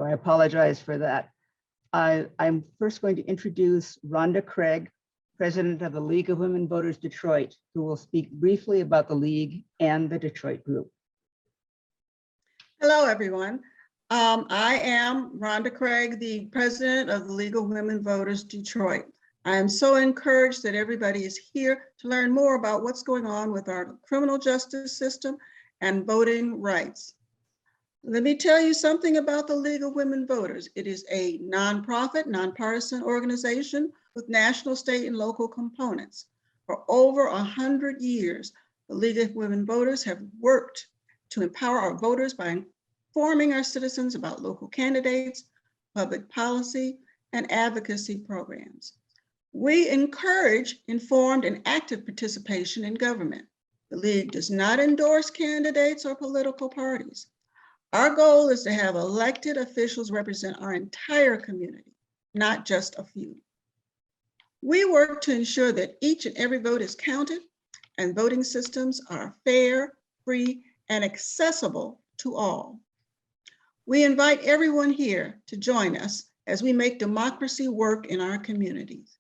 I apologize for that. I'm first going to introduce Rhonda Craig, President of the League of Women Voters Detroit, who will speak briefly about the League and the Detroit group. Hello, everyone. I am Rhonda Craig, the President of the League of Women Voters Detroit. I am so encouraged that everybody is here to learn more about what's going on with our criminal justice system and voting rights. Let me tell you something about the League of Women Voters. It is a nonprofit, nonpartisan organization with national, state, and local components. For over 100 years, the League of Women Voters have worked to empower our voters by informing our citizens about local candidates, public policy, and advocacy programs. We encourage informed and active participation in government. The League does not endorse candidates or political parties. Our goal is to have elected officials represent our entire community, not just a few. We work to ensure that each and every vote is counted and voting systems are fair, free, and accessible to all. We invite everyone here to join us as we make democracy work in our communities.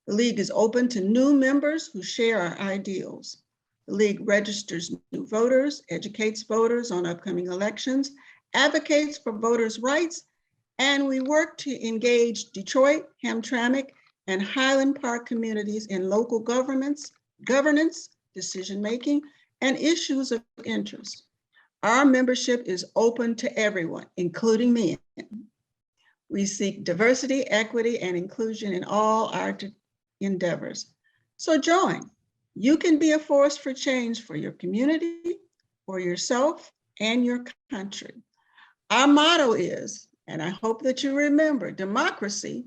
The League is open to new members who share our ideals. The League registers new voters, educates voters on upcoming elections, advocates for voters' rights, and we work to engage Detroit, Hamtramck, and Highland Park communities in local governance, decision-making, and issues of interest. Our membership is open to everyone, including me. We seek diversity, equity, and inclusion in all our endeavors. So join. You can be a force for change for your community, for yourself, and your country. Our motto is, and I hope that you remember, democracy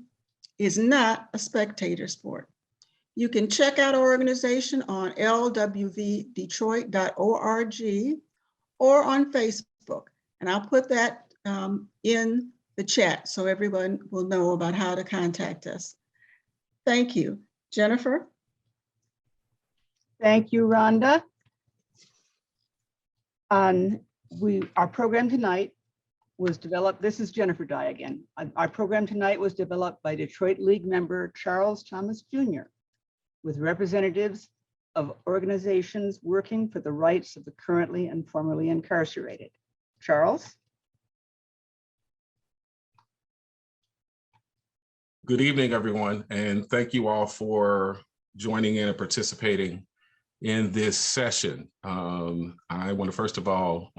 is not a spectator sport. You can check out our organization on lwvdetroit.org or on Facebook, and I'll put that in the chat so everyone will know about how to contact us. Thank you. Jennifer? Thank you, Rhonda. Our program tonight was developed, this is Jennifer Dye again. Our program tonight was developed by Detroit League member Charles Thomas Jr. with representatives of organizations working for the rights of the currently and formerly incarcerated. Charles? Good evening, everyone, and thank you all for joining in and participating in this session. I want to first of all,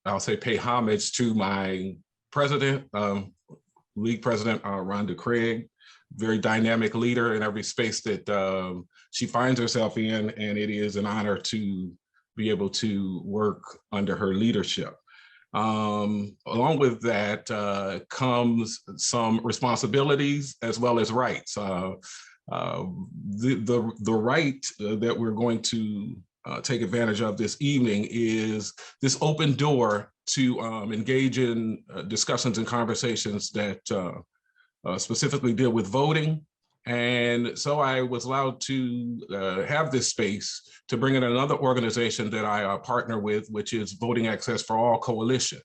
I'll say pay homage to my president, league president, Rhonda Craig, very dynamic leader in every space that she finds herself in, and it is an honor to be able to work under her leadership. Along with that comes some responsibilities as well as rights. The right that we're going to take advantage of this evening is this open door to engage in discussions and conversations that specifically deal with voting. And so I was allowed to have this space to bring in another organization that I partner with, which is Voting Access for All Coalition.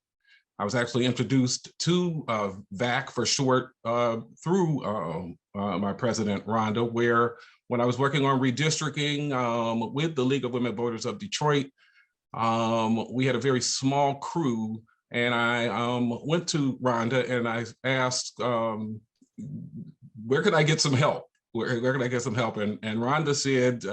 I was actually introduced to VAC for short through my president, Rhonda, where when I was working on redistricting with the League of Women Voters of Detroit, we had a very small crew, and I went to Rhonda and I asked, where can I get some help? Where can I get some help? And Rhonda said,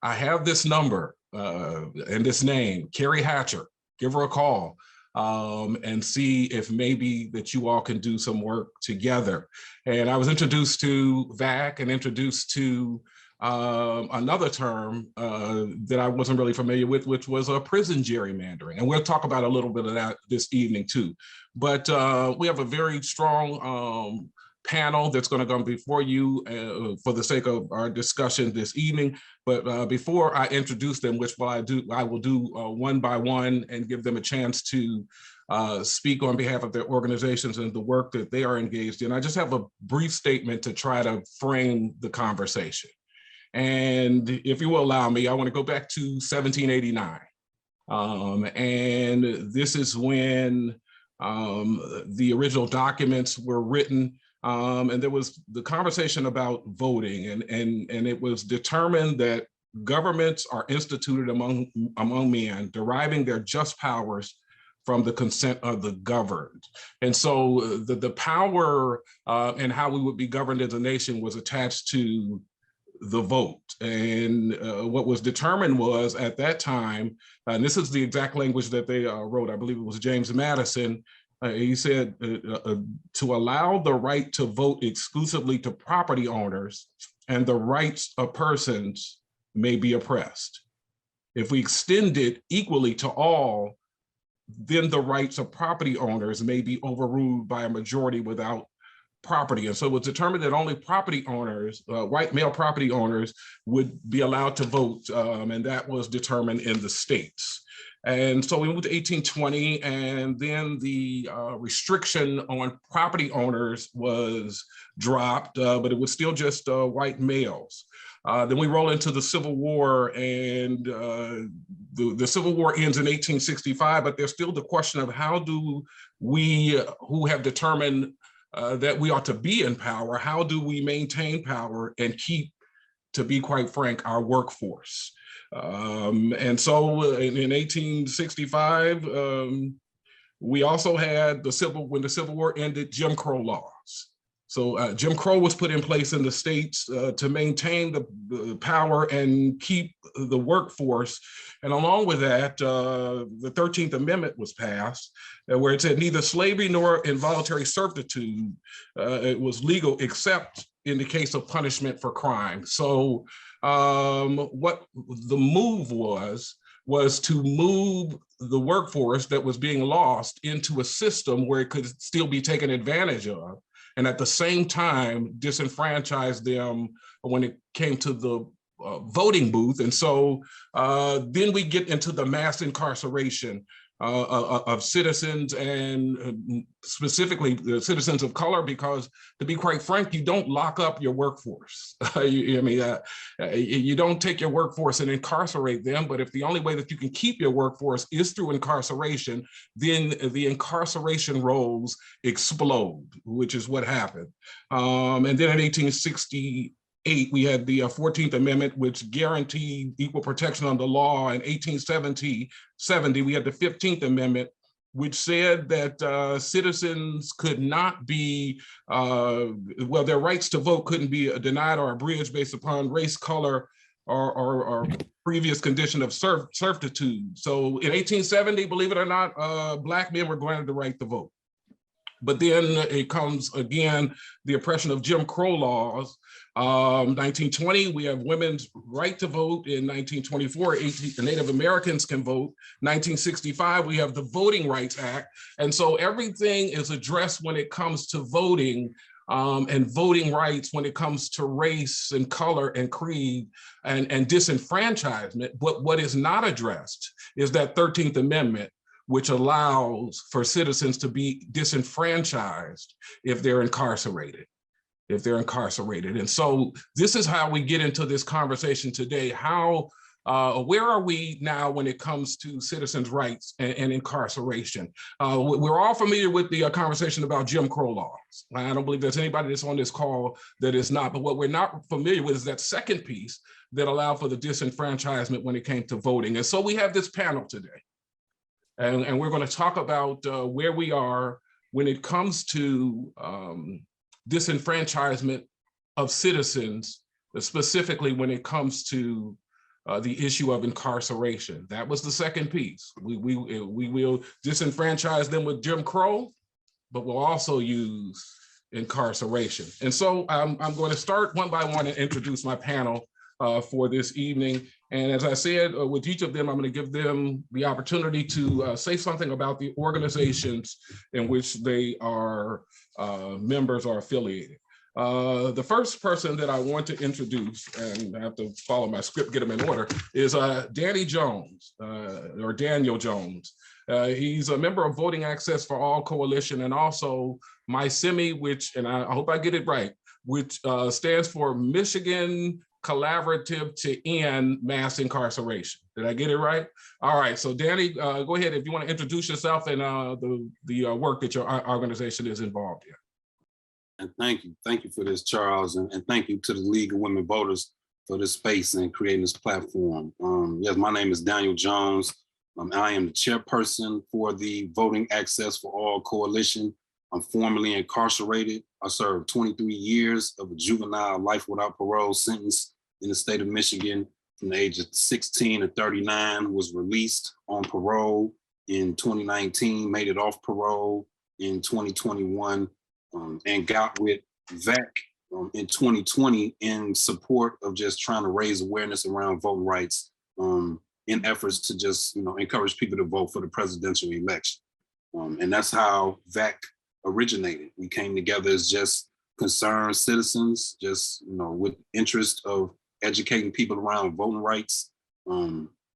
I have this number and this name, Carrie Hatcher, give her a call and see if maybe that you all can do some work together. And I was introduced to VAC and introduced to another term that I wasn't really familiar with, which was a prison gerrymandering. And we'll talk about a little bit of that this evening too. But we have a very strong panel that's going to come before you for the sake of our discussion this evening. But before I introduce them, which I will do one by one and give them a chance to speak on behalf of their organizations and the work that they are engaged in. I just have a brief statement to try to frame the conversation. And if you will allow me, I want to go back to 1789. And this is when The original documents were written, and there was the conversation about voting, and it was determined that governments are instituted among men, deriving their just powers from the consent of the governed. And so the power and how we would be governed as a nation was attached to the vote. And what was determined was at that time, and this is the exact language that they wrote, I believe it was James Madison, he said to allow the right to vote exclusively to property owners and the rights of persons may be oppressed. If we extend it equally to all, then the rights of property owners may be overruled by a majority without property. And so it was determined that only property owners, white male property owners, would be allowed to vote, and that was determined in the states. And so we moved to 1820, and then the restriction on property owners was dropped, but it was still just white males. Then we roll into the Civil War, and the Civil War ends in 1865, but there's still the question of how do we, who have determined that we ought to be in power, how do we maintain power and keep, to be quite frank, our workforce? And so in 1865, we also had when the Civil War ended, Jim Crow laws. So Jim Crow was put in place in the states to maintain the power and keep the workforce. And along with that, the 13th Amendment was passed, where it said neither slavery nor involuntary servitude it was legal except in the case of punishment for crime. So what the move was to move the workforce that was being lost into a system where it could still be taken advantage of, and at the same time disenfranchise them when it came to the voting booth. And so then we get into the mass incarceration of citizens, and specifically the citizens of color, because to be quite frank, you don't lock up your workforce. You don't take your workforce and incarcerate them, but if the only way that you can keep your workforce is through incarceration, then the incarceration rolls explode, which is what happened. And then in 1868, we had the 14th Amendment, which guaranteed equal protection under law. In 1870, we had the 15th Amendment, which said that citizens could not be, their rights to vote couldn't be denied or abridged based upon race, color, or previous condition of servitude. So in 1870, believe it or not, Black men were granted the right to vote. But then it comes again, the oppression of Jim Crow laws. 1920, we have women's right to vote. In 1924, Native Americans can vote. 1965, we have the Voting Rights Act. And so everything is addressed when it comes to voting and voting rights, when it comes to race and color and creed and disenfranchisement. But what is not addressed is that 13th Amendment, which allows for citizens to be disenfranchised if they're incarcerated. And so this is how we get into this conversation today. Where are we now when it comes to citizens' rights and incarceration? We're all familiar with the conversation about Jim Crow laws. I don't believe there's anybody that's on this call that is not, but what we're not familiar with is that second piece that allowed for the disenfranchisement when it came to voting. And so we have this panel today. And we're going to talk about where we are when it comes to disenfranchisement of citizens, specifically when it comes to the issue of incarceration. That was the second piece. We will disenfranchise them with Jim Crow, but we'll also use incarceration. And so I'm going to start one by one and introduce my panel for this evening. And as I said, with each of them, I'm going to give them the opportunity to say something about the organizations in which they are members or affiliated. The first person that I want to introduce, and I have to follow my script, get them in order, is Danny Jones, or Daniel Jones. He's a member of Voting Access for All Coalition, and also MySemi, which, and I hope I get it right, which stands for Michigan collaborative to end mass incarceration. Did I get it right? All right, so Danny, go ahead if you want to introduce yourself and the work that your organization is involved in. And thank you for this, Charles, and thank you to the League of Women Voters for this space and creating this platform. Yes, my name is Daniel Jones. I am the chairperson for the Voting Access for All Coalition. I'm formerly incarcerated. I served 23 years of a juvenile life without parole sentence in the state of Michigan from the age of 16 to 39, was released on parole in 2019, made it off parole in 2021, and got with VAC in 2020 in support of just trying to raise awareness around voting rights in efforts to just encourage people to vote for the presidential election. And that's how VAC originated. We came together as just concerned citizens, just with interest of educating people around voting rights.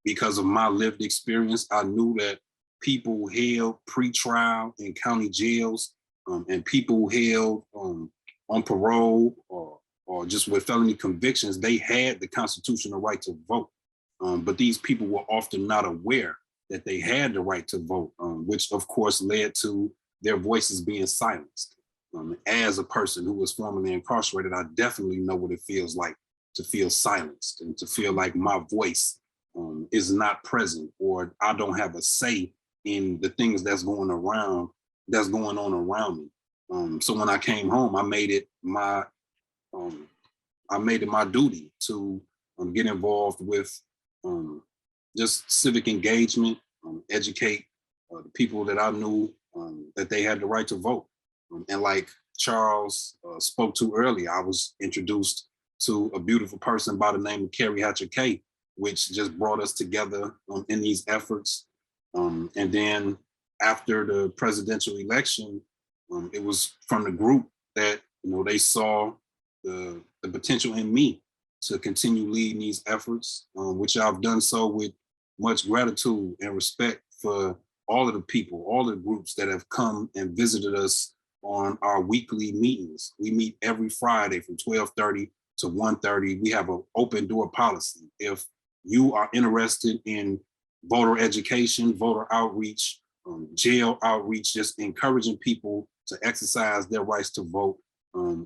Because of my lived experience, I knew that people held pre-trial in county jails and people held on parole or just with felony convictions, they had the constitutional right to vote. But these people were often not aware that they had the right to vote, which of course led to their voices being silenced. As a person who was formerly incarcerated, I definitely know what it feels like to feel silenced and to feel like my voice is not present, or I don't have a say in the things that's going on around me. So when I came home, I made it my duty to get involved with just civic engagement, educate the people that I knew that they had the right to vote. And like Charles spoke to earlier, I was introduced to a beautiful person by the name of Carrie Hatcher Kay, which just brought us together in these efforts. And then after the presidential election, it was from the group that they saw the potential in me to continue leading these efforts, which I've done so with much gratitude and respect for all of the people, all the groups that have come and visited us on our weekly meetings. We meet every Friday from 12:30 to 1:30. We have an open door policy. If you are interested in voter education, voter outreach, jail outreach, just encouraging people to exercise their rights to vote,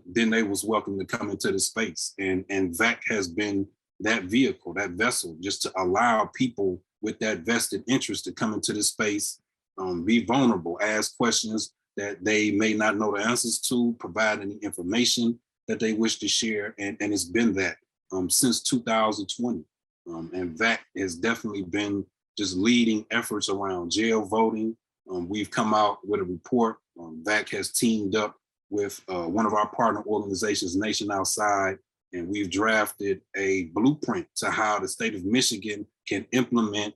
then they was welcome to come into the space. And VAC has been that vehicle, that vessel, just to allow people with that vested interest to come into the space, be vulnerable, ask questions that they may not know the answers to, provide any information that they wish to share. And it's been that since 2020. And VAC has definitely been just leading efforts around jail voting. We've come out with a report. VAC has teamed up with one of our partner organizations, Nation Outside, and we've drafted a blueprint to how the state of Michigan can implement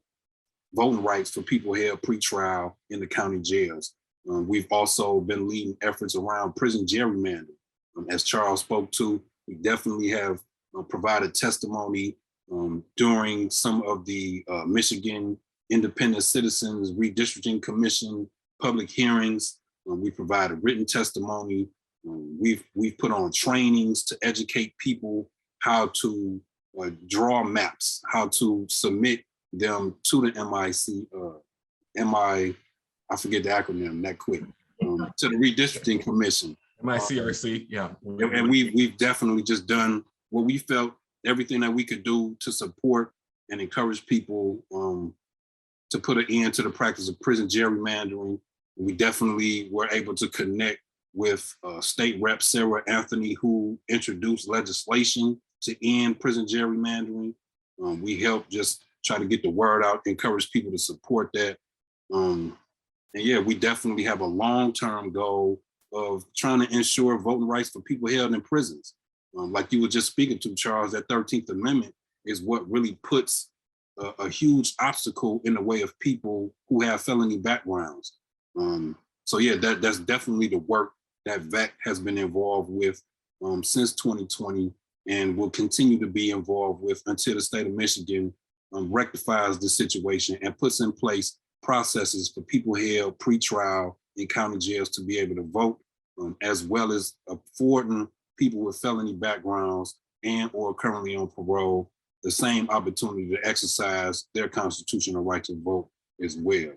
voting rights for people held pre-trial in the county jails. We've also been leading efforts around prison gerrymandering. As Charles spoke to, we definitely have provided testimony during some of the Michigan Independent Citizens Redistricting Commission public hearings. We provided written testimony. We've put on trainings to educate people how to draw maps, how to submit them to the I forget the acronym that quick, to the Redistricting Commission. MICRC, yeah. And we've definitely just done what we felt, everything that we could do to support and encourage people to put an end to the practice of prison gerrymandering. We definitely were able to connect with State Rep Sarah Anthony, who introduced legislation to end prison gerrymandering. We helped just try to get the word out, encourage people to support that. And yeah, we definitely have a long-term goal of trying to ensure voting rights for people held in prisons. Like you were just speaking to, Charles, that 13th Amendment is what really puts a huge obstacle in the way of people who have felony backgrounds. So yeah, that's definitely the work that VAC has been involved with since 2020 and will continue to be involved with until the state of Michigan rectifies the situation and puts in place processes for people held pre-trial in county jails to be able to vote, as well as affording people with felony backgrounds and or currently on parole the same opportunity to exercise their constitutional right to vote as well.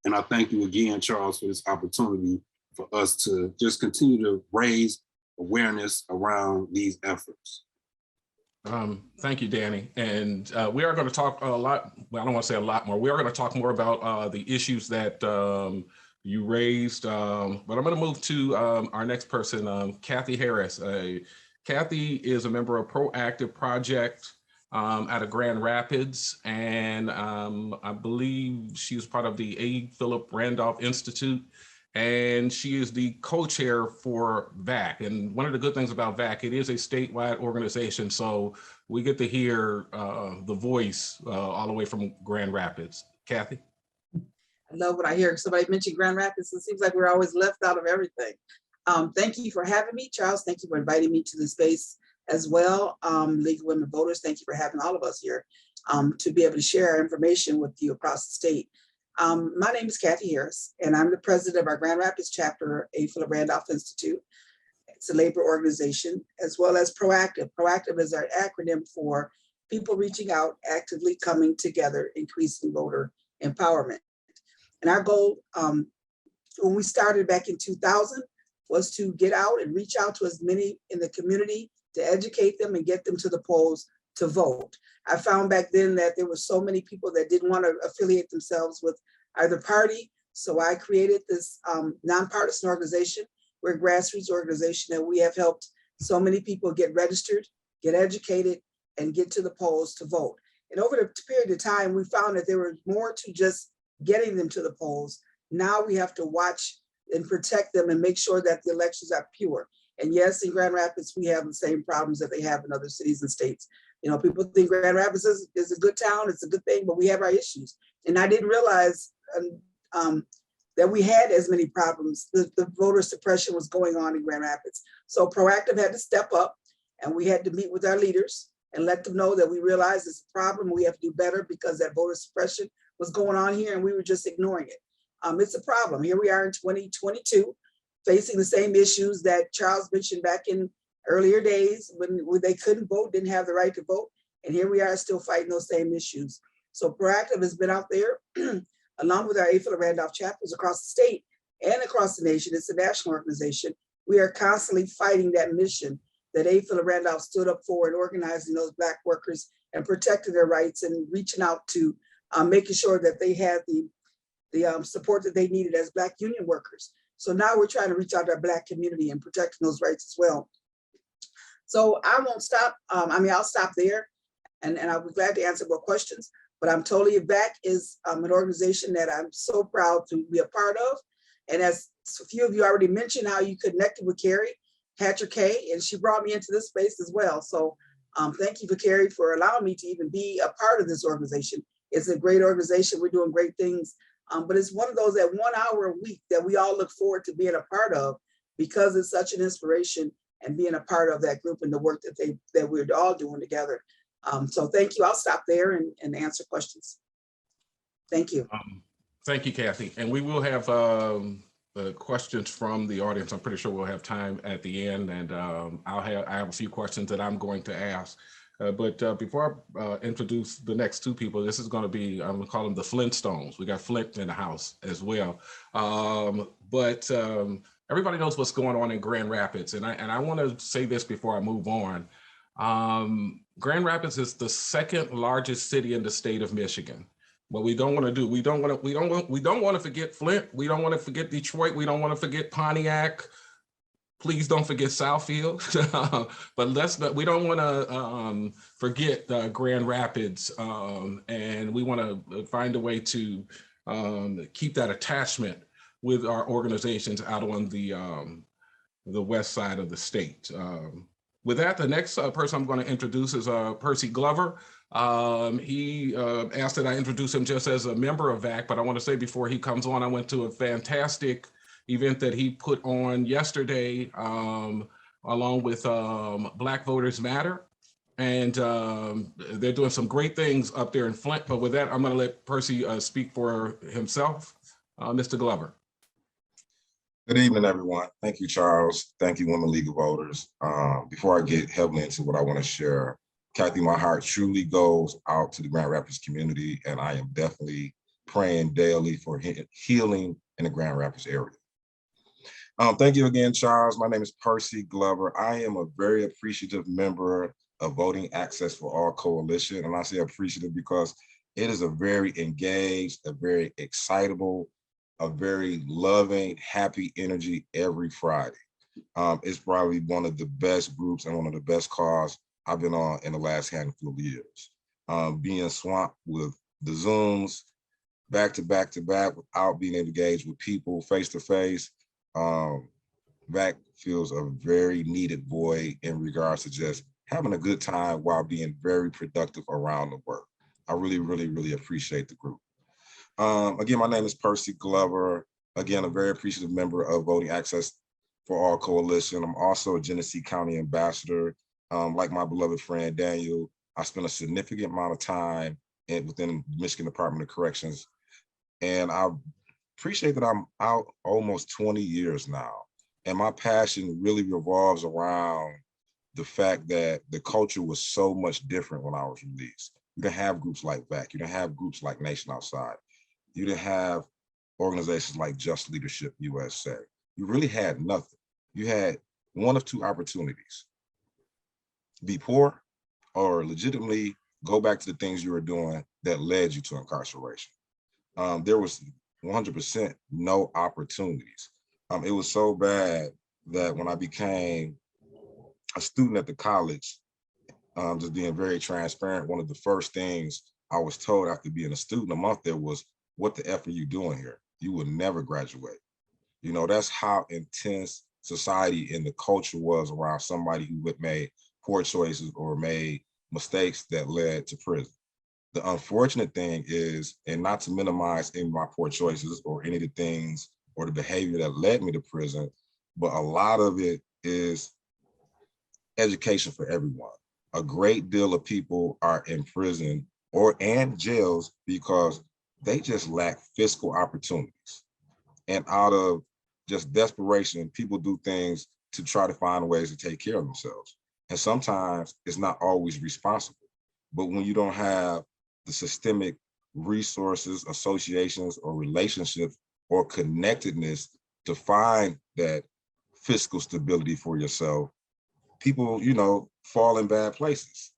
And I thank you again, Charles, for this opportunity for us to just continue to raise awareness around these efforts. Thank you, Danny. And we are going to talk a lot, well, I don't want to say a lot more. We are going to talk more about the issues that you raised, but I'm going to move to our next person, Kathy Harris. Kathy is a member of Proactive Project out of Grand Rapids, and I believe she was part of the A. Philip Randolph Institute, and she is the co-chair for VAC. And one of the good things about VAC, it is a statewide organization, so we get to hear the voice all the way from Grand Rapids. Kathy? I love when I hear somebody mention Grand Rapids. It seems like we're always left out of everything. Thank you for having me, Charles. Thank you for inviting me to the space as well. League of Women Voters, thank you for having all of us here to be able to share our information with you across the state. My name is Kathy Harris, and I'm the president of our Grand Rapids chapter, A. Philip Randolph Institute. It's a labor organization, as well as Proactive. Proactive is our acronym for people reaching out, actively coming together, increasing voter empowerment. And our goal, when we started back in 2000, was to get out and reach out to as many in the community to educate them and get them to the polls to vote. I found back then that there were so many people that didn't want to affiliate themselves with either party. So I created this nonpartisan organization. We're a grassroots organization, and we have helped so many people get registered, get educated, and get to the polls to vote. And over the period of time, we found that there was more to just getting them to the polls. Now we have to watch and protect them and make sure that the elections are pure. And yes, in Grand Rapids, we have the same problems that they have in other cities and states. You know, people think Grand Rapids is a good town, it's a good thing, but we have our issues. And I didn't realize that we had as many problems. The voter suppression was going on in Grand Rapids. So Proactive had to step up, and we had to meet with our leaders and let them know that we realize it's a problem. We have to do better because that voter suppression was going on here and we were just ignoring it. It's a problem. Here we are in 2022, facing the same issues that Charles mentioned back in earlier days when they couldn't vote, didn't have the right to vote. And here we are still fighting those same issues. So Proactive has been out there along with our A. Philip Randolph chapters across the state and across the nation. It's a national organization. We are constantly fighting that mission that A. Philip Randolph stood up for and organizing those Black workers and protecting their rights and reaching out to making sure that they had the support that they needed as Black union workers. So now we're trying to reach out to our Black community and protecting those rights as well. So I won't stop. I'll stop there and I'll be glad to answer more questions, but I'm totally back is an organization that I'm so proud to be a part of. And as a few of you already mentioned how you connected with Carrie Hatcher Kay, and she brought me into this space as well. So thank you for Carrie for allowing me to even be a part of this organization. It's a great organization. We're doing great things. But it's one of those that 1 hour a week that we all look forward to being a part of because it's such an inspiration and being a part of that group and the work that we're all doing together. So thank you. I'll stop there and answer questions. Thank you. Thank you, Kathy. And we will have questions from the audience. I'm pretty sure we'll have time at the end, and I have a few questions that I'm going to ask. But before I introduce the next two people, this is going to be, I'm going to call them the Flintstones. We got Flint in the house as well. But everybody knows what's going on in Grand Rapids. And I want to say this before I move on. Grand Rapids is the second largest city in the state of Michigan. What we don't want to do, we don't want to forget Flint. We don't want to forget Detroit. We don't want to forget Pontiac. Please don't forget Southfield, but we don't want to forget Grand Rapids, and we want to find a way to keep that attachment with our organizations out on the west side of the state. With that, the next person I'm going to introduce is Percy Glover. He asked that I introduce him just as a member of VAC, but I want to say before he comes on, I went to a fantastic event that he put on yesterday along with Black Voters Matter. And they're doing some great things up there in Flint. But with that, I'm going to let Percy speak for himself. Mr. Glover. Good evening, everyone. Thank you, Charles. Thank you, Women League of Voters. Before I get heavily into what I want to share, Kathy, my heart truly goes out to the Grand Rapids community, and I am definitely praying daily for healing in the Grand Rapids area. Thank you again, Charles. My name is Percy Glover. I am a very appreciative member of Voting Access for All Coalition, and I say appreciative because it is a very engaged, a very excitable, a very loving, happy energy every Friday. It's probably one of the best groups and one of the best cause I've been on in the last handful of years. Being swamped with the Zooms, back to back to back, without being able to engage with people face to face, that feels a very needed void in regards to just having a good time while being very productive around the work. I really, really, really appreciate the group. Again, my name is Percy Glover. Again, a very appreciative member of Voting Access for All Coalition. I'm also a Genesee County ambassador. Like my beloved friend Daniel, I spent a significant amount of time within the Michigan Department of Corrections. And I appreciate that I'm out almost 20 years now. And my passion really revolves around the fact that the culture was so much different when I was released. You didn't have groups like VAC. You didn't have groups like Nation Outside. You didn't have organizations like Just Leadership USA. You really had nothing. You had one of two opportunities: be poor or legitimately go back to the things you were doing that led you to incarceration. There was 100% no opportunities. It was so bad that when I became a student at the college, just being very transparent, one of the first things I was told after being a student a month there was, what the F are you doing here? You will never graduate. You know, that's how intense society and the culture was around somebody who had made poor choices or made mistakes that led to prison. The unfortunate thing is, and not to minimize any of my poor choices or any of the things or the behavior that led me to prison, but a lot of it is education for everyone. A great deal of people are in prison and jails because they just lack fiscal opportunities. And out of just desperation, people do things to try to find ways to take care of themselves. And sometimes it's not always responsible. But when you don't have the systemic resources, associations, or relationships or connectedness to find that fiscal stability for yourself, people, you know, fall in bad places.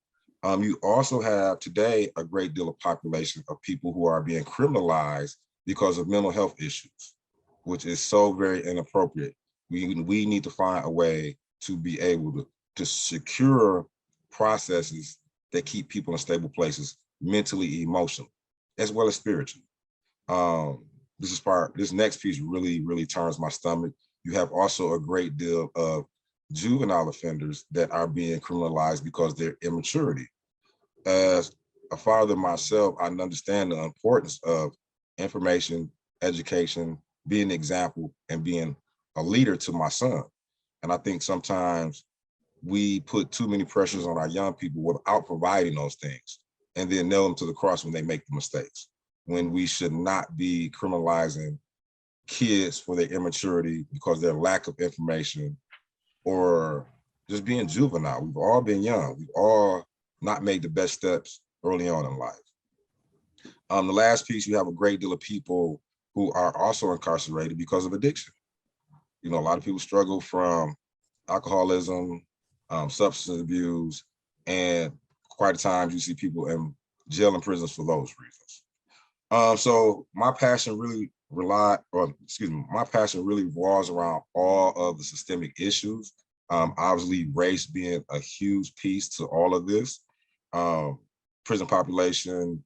You also have today a great deal of population of people who are being criminalized because of mental health issues, which is so very inappropriate. We need to find a way to be able to secure processes that keep people in stable places, mentally, emotionally, as well as spiritually. This next piece really, really turns my stomach. You have also a great deal of juvenile offenders that are being criminalized because of their immaturity. As a father myself, I understand the importance of information, education, being an example, and being a leader to my son. And I think sometimes we put too many pressures on our young people without providing those things, and then nail them to the cross when they make the mistakes, when we should not be criminalizing kids for their immaturity because of their lack of information or just being juvenile. We've all been young. We've all not made the best steps early on in life. The last piece, you have a great deal of people who are also incarcerated because of addiction. You know, a lot of people struggle from alcoholism, substance abuse, and quite a times you see people in jail and prisons for those reasons. So my passion really revolves around all of the systemic issues. Obviously, race being a huge piece to all of this. Prison population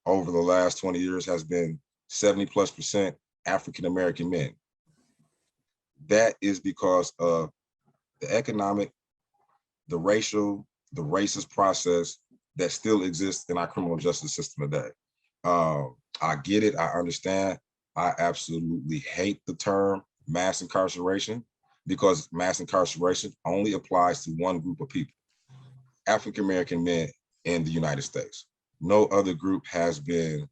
over the last 20 years has been 70+% African-American men. That is because of the economic, the racial, the racist process that still exists in our criminal justice system today. I get it, I understand. I absolutely hate the term mass incarceration because mass incarceration only applies to one group of people, African-American men in the United States. No other group has been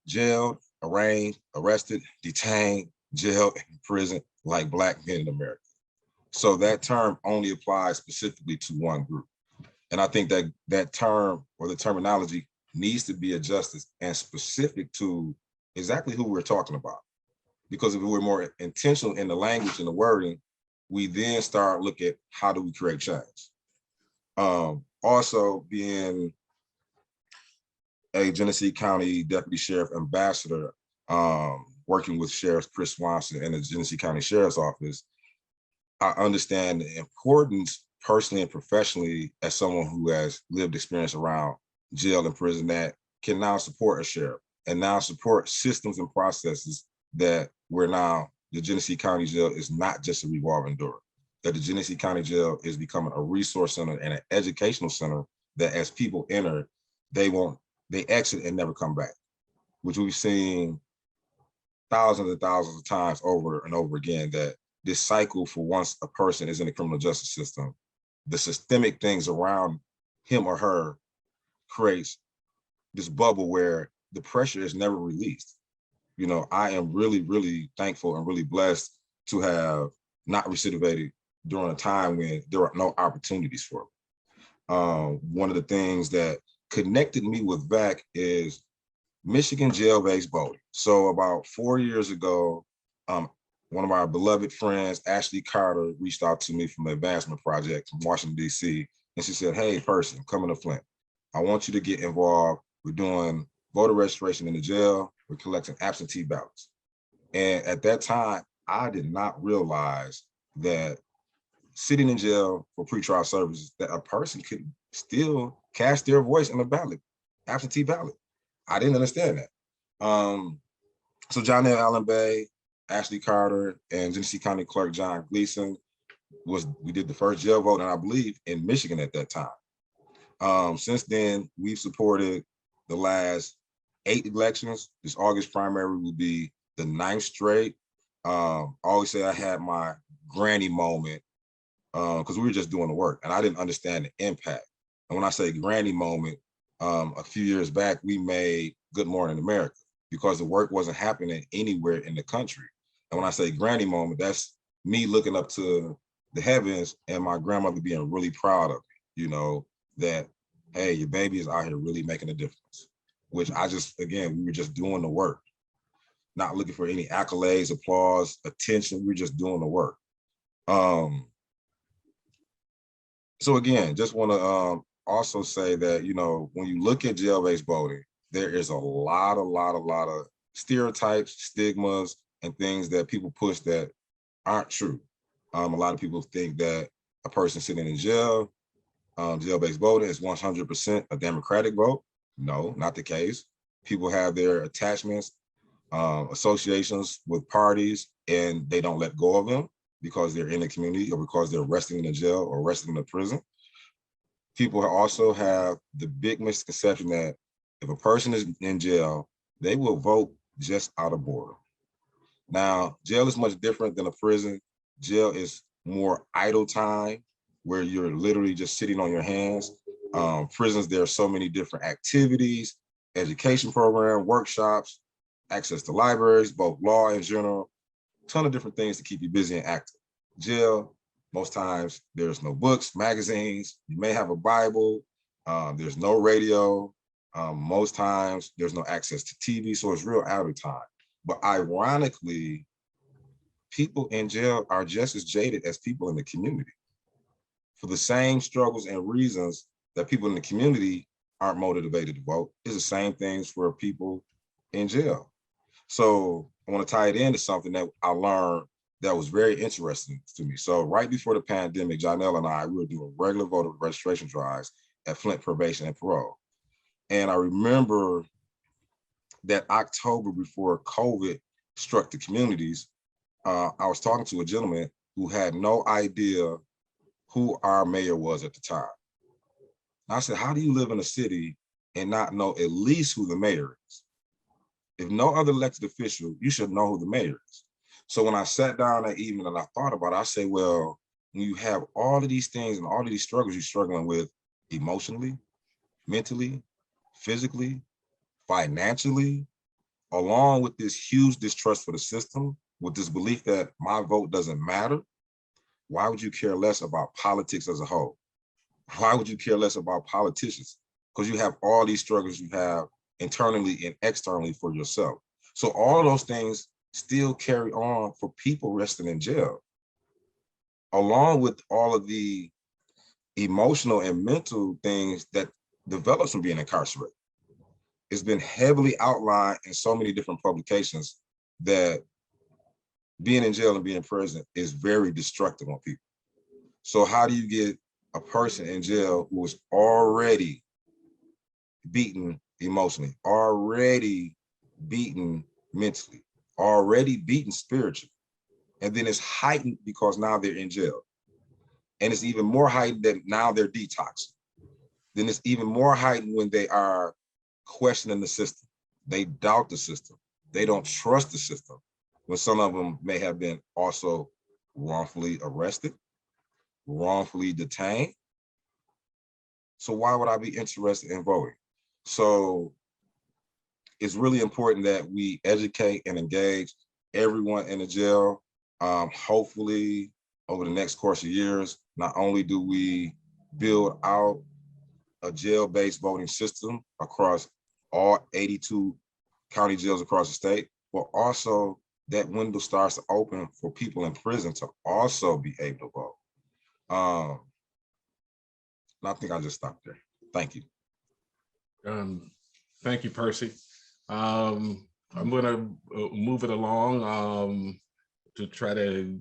jailed, arraigned, arrested, detained, jailed, and imprisoned like Black men in America. So that term only applies specifically to one group. And I think that that term or the terminology needs to be adjusted and specific to exactly who we're talking about. Because if we're more intentional in the language and the wording, we then start looking at how do we create change. Also being a Genesee County Deputy Sheriff Ambassador, working with Sheriff Chris Swanson and the Genesee County Sheriff's Office, I understand the importance personally and professionally as someone who has lived experience around jail and prison that can now support a sheriff and now support systems and processes that where now the Genesee County Jail is not just a revolving door, that the Genesee County Jail is becoming a resource center and an educational center that as people enter, they exit and never come back, which we've seen thousands and thousands of times over and over again, that this cycle for once a person is in the criminal justice system, the systemic things around him or her creates this bubble where the pressure is never released. You know, I am really, really thankful and really blessed to have not recidivated during a time when there were no opportunities for it. One of the things that connected me with VAC is Michigan jail-based voting. So about 4 years ago, one of our beloved friends, Ashley Carter, reached out to me from the Advancement Project from Washington, D.C. And she said, hey, Percy, I'm coming to Flint. I want you to get involved. We're doing voter registration in the jail. We're collecting absentee ballots. And at that time, I did not realize that sitting in jail for pretrial services, that a person could still cast their voice in a ballot, absentee ballot. I didn't understand that. So John L. Allen Bay, Ashley Carter, and Genesee County Clerk John Gleason we did the first jail vote, and I believe in Michigan at that time. Since then, we've supported the last 8 elections. This August primary will be the 9th straight. I always say I had my granny moment because we were just doing the work and I didn't understand the impact. And when I say granny moment, a few years back, we made Good Morning America because the work wasn't happening anywhere in the country. And when I say granny moment, that's me looking up to the heavens and my grandmother being really proud of me, you know, that, hey, your baby is out here really making a difference, which again, we were just doing the work, not looking for any accolades, applause, attention. We were just doing the work. So again, just want to also say that, you know, when you look at jail-based voting, there is a lot of stereotypes, stigmas, and things that people push that aren't true. A lot of people think that a person sitting in jail, jail-based voting is 100% a Democratic vote. No, not the case. People have their attachments, associations with parties, and they don't let go of them because they're in the community or because they're resting in the jail or resting in the prison. People also have the big misconception that if a person is in jail, they will vote just out of boredom. Now, jail is much different than a prison. Jail is more idle time where you're literally just sitting on your hands. Prisons, there are so many different activities, education program, workshops, access to libraries, both law and general, a ton of different things to keep you busy and active. Jail, most times there's no books, magazines, you may have a Bible, there's no radio, most times there's no access to TV, so it's real idle time. But ironically, people in jail are just as jaded as people in the community for the same struggles and reasons that people in the community aren't motivated to vote. It's the same things for people in jail. So I want to tie it into something that I learned that was very interesting to me. So right before the pandemic, Janelle and I, we were doing regular voter registration drives at Flint Probation and Parole. And I remember that October before COVID struck the communities, I was talking to a gentleman who had no idea who our mayor was at the time. And I said, how do you live in a city and not know at least who the mayor is? If no other elected official, you should know who the mayor is. So when I sat down that evening and I thought about it, I said, well, when you have all of these things and all of these struggles you're struggling with emotionally, mentally, physically, financially, along with this huge distrust for the system, with this belief that my vote doesn't matter, why would you care less about politics as a whole? Why would you care less about politicians? Because you have all these struggles you have internally and externally for yourself. So all of those things still carry on for people resting in jail, along with all of the emotional and mental things that develops from being incarcerated. It's been heavily outlined in so many different publications that being in jail and being in prison is very destructive on people. So how do you get a person in jail who is already beaten emotionally, already beaten mentally, already beaten spiritually, and then it's heightened because now they're in jail. And it's even more heightened that now they're detoxing. Then it's even more heightened when they are questioning the system. They doubt the system. They don't trust the system, when some of them may have been also wrongfully arrested, wrongfully detained. So why would I be interested in voting? So it's really important that we educate and engage everyone in the jail. Hopefully, over the next course of years, not only do we build out a jail-based voting system across all 82 county jails across the state, but also that window starts to open for people in prison to also be able to vote. And I think I'll just stop there. Thank you. Thank you, Percy. I'm going to move it along to try to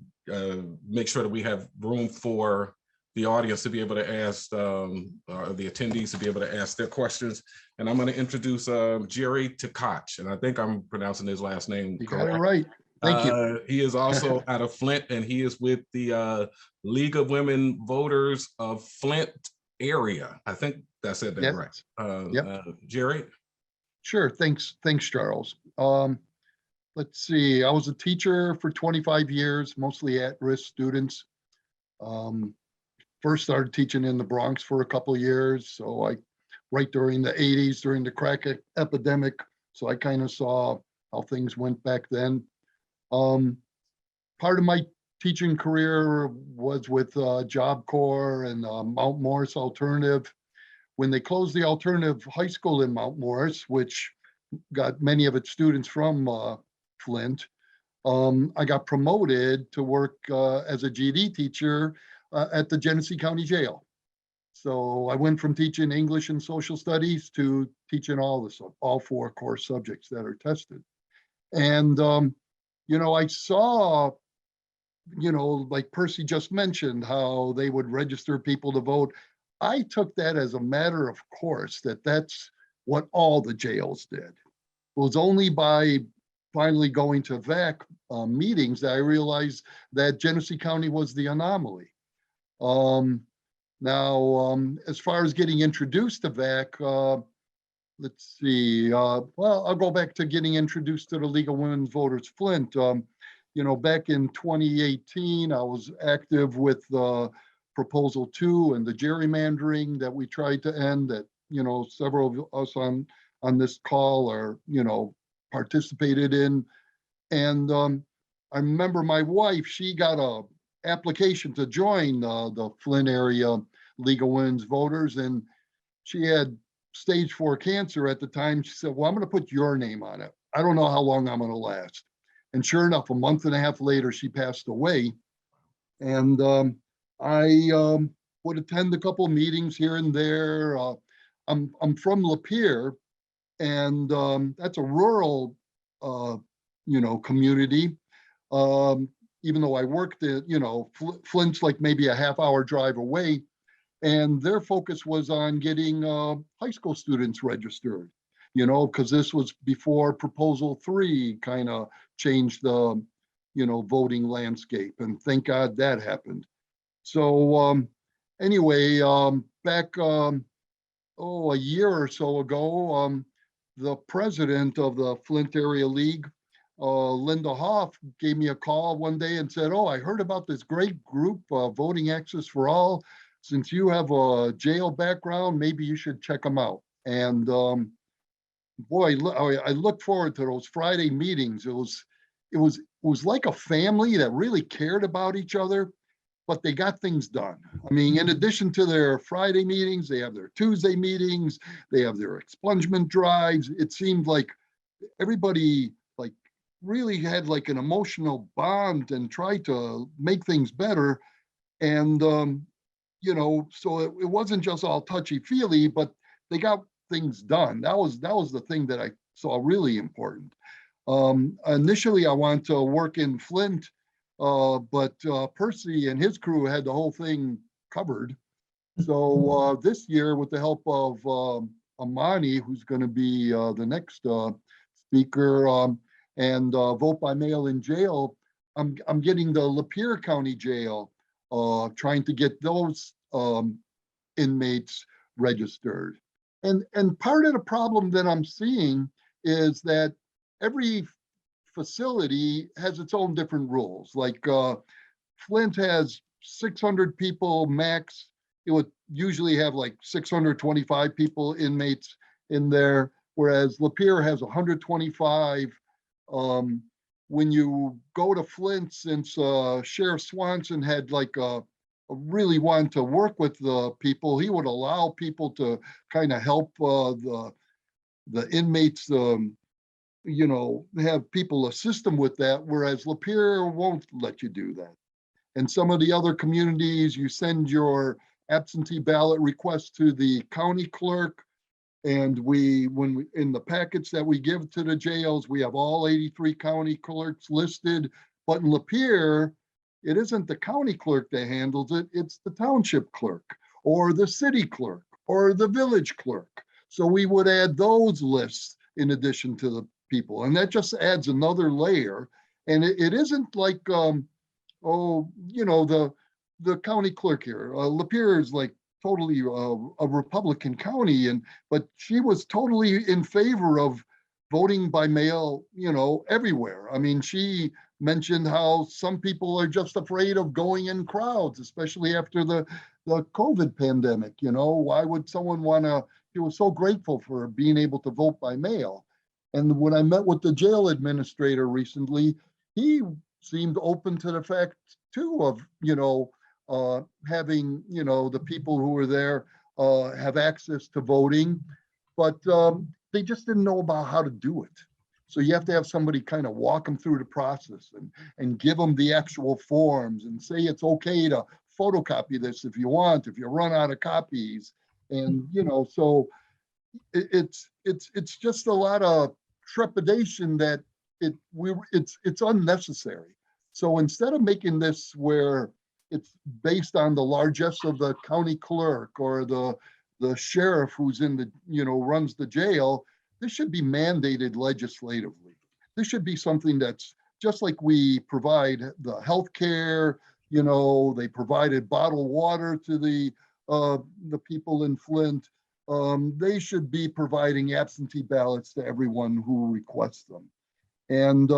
make sure that we have room for the audience to be able to ask, the attendees to be able to ask their questions. And I'm going to introduce Jerry Tkach, and I think I'm pronouncing his last name You correct. got it right. Thank you. He is also out of Flint, and he is with the League of Women Voters of Flint area. I think I said that Yes. right. Yep. Jerry? Sure. Thanks, Charles. Let's see. I was a teacher for 25 years, mostly at-risk students. First started teaching in the Bronx for a couple of years. So right during the 80s, during the crack epidemic. So I kind of saw how things went back then. Part of my teaching career was with Job Corps and Mount Morris Alternative. When they closed the alternative high school in Mount Morris, which got many of its students from Flint, I got promoted to work as a GED teacher at the Genesee County Jail. So I went from teaching English and social studies to teaching all 4 core subjects that are tested. And, I saw, like Percy just mentioned, how they would register people to vote. I took that as a matter of course, that's what all the jails did. It was only by finally going to VAC meetings that I realized that Genesee County was the anomaly. Now, as far as getting introduced to VAC, let's see, well, I'll go back to getting introduced to the League of Women Voters Flint. Back in 2018, I was active with Proposal 2 and the gerrymandering that we tried to end, that, several of us on this call are, participated in. And I remember my wife, she got a application to join the Flint area League of Women's Voters, and she had stage 4 cancer at the time. She said, well, I'm going to put your name on it. I don't know how long I'm going to last. And sure enough, a month and a half later, she passed away. And I would attend a couple of meetings here and there. I'm from Lapeer, and that's a rural, community. Even though I worked at, Flint's like maybe a half-hour drive away, and their focus was on getting high school students registered, because this was before Proposal 3 kind of changed the, voting landscape, and thank God that happened. So anyway, back, a year or so ago, the president of the Flint Area League, Linda Hoff, gave me a call one day and said, oh, I heard about this great group, Voting Access for All. Since you have a jail background, maybe you should check them out. And boy, I look forward to those Friday meetings. It was like a family that really cared about each other, but they got things done. I mean, in addition to their Friday meetings, they have their Tuesday meetings, they have their expungement drives. It seemed like everybody like really had like an emotional bond and tried to make things better. And so it wasn't just all touchy-feely, but they got things done. That was the thing that I saw really important. Initially, I wanted to work in Flint, but Percy and his crew had the whole thing covered. So this year, with the help of Amani, who's going to be the next speaker, and vote by mail in jail, I'm getting the Lapeer County Jail, trying to get those inmates registered. And part of the problem that I'm seeing is that every facility has its own different rules. Like Flint has 600 people max. It would usually have like 625 people, inmates in there, whereas Lapeer has 125. When you go to Flint, since Sheriff Swanson had like really wanted to work with the people, he would allow people to kind of help the inmates, have people assist them with that, whereas Lapeer won't let you do that. And some of the other communities, you send your absentee ballot request to the county clerk, and in the packets that we give to the jails, we have all 83 county clerks listed. But in Lapeer, it isn't the county clerk that handles it, it's the township clerk or the city clerk or the village clerk. So we would add those lists in addition to the people, and that just adds another layer. And it isn't like, the county clerk here, Lapeer is like totally a Republican county, but she was totally in favor of voting by mail, everywhere. I mean, she mentioned how some people are just afraid of going in crowds, especially after the COVID pandemic. Why would someone want to? She was so grateful for being able to vote by mail. And when I met with the jail administrator recently, he seemed open to the fact too of, having, the people who were there have access to voting, but they just didn't know about how to do it. So you have to have somebody kind of walk them through the process and give them the actual forms and say it's okay to photocopy this if you want, if you run out of copies. And, so it's just a lot of trepidation that it's unnecessary. So instead of making this where it's based on the largesse of the county clerk or the sheriff who's in the, runs the jail, this should be mandated legislatively. This should be something that's just like we provide the healthcare, they provided bottled water to the people in Flint. They should be providing absentee ballots to everyone who requests them. And,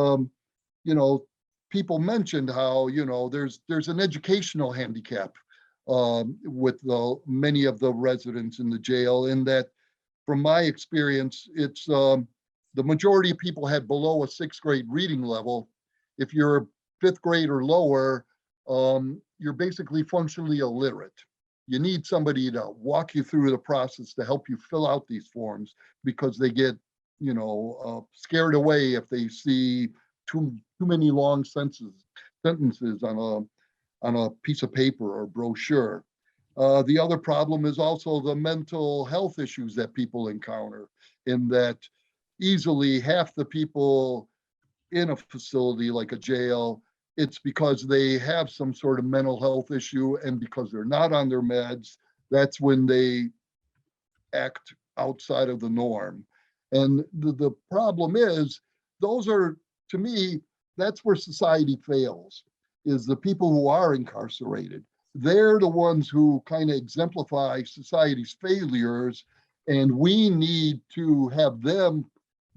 people mentioned how, there's an educational handicap with many of the residents in the jail, in that, from my experience, it's the majority of people had below a 6th grade reading level. If you're 5th grade or lower, you're basically functionally illiterate. You need somebody to walk you through the process to help you fill out these forms, because they get, scared away if they see too many long sentences on a piece of paper or brochure. The other problem is also the mental health issues that people encounter, in that easily half the people in a facility like a jail, it's because they have some sort of mental health issue, and because they're not on their meds, that's when they act outside of the norm. And the problem is, those are, to me, that's where society fails, is the people who are incarcerated. They're the ones who kind of exemplify society's failures, and we need to have them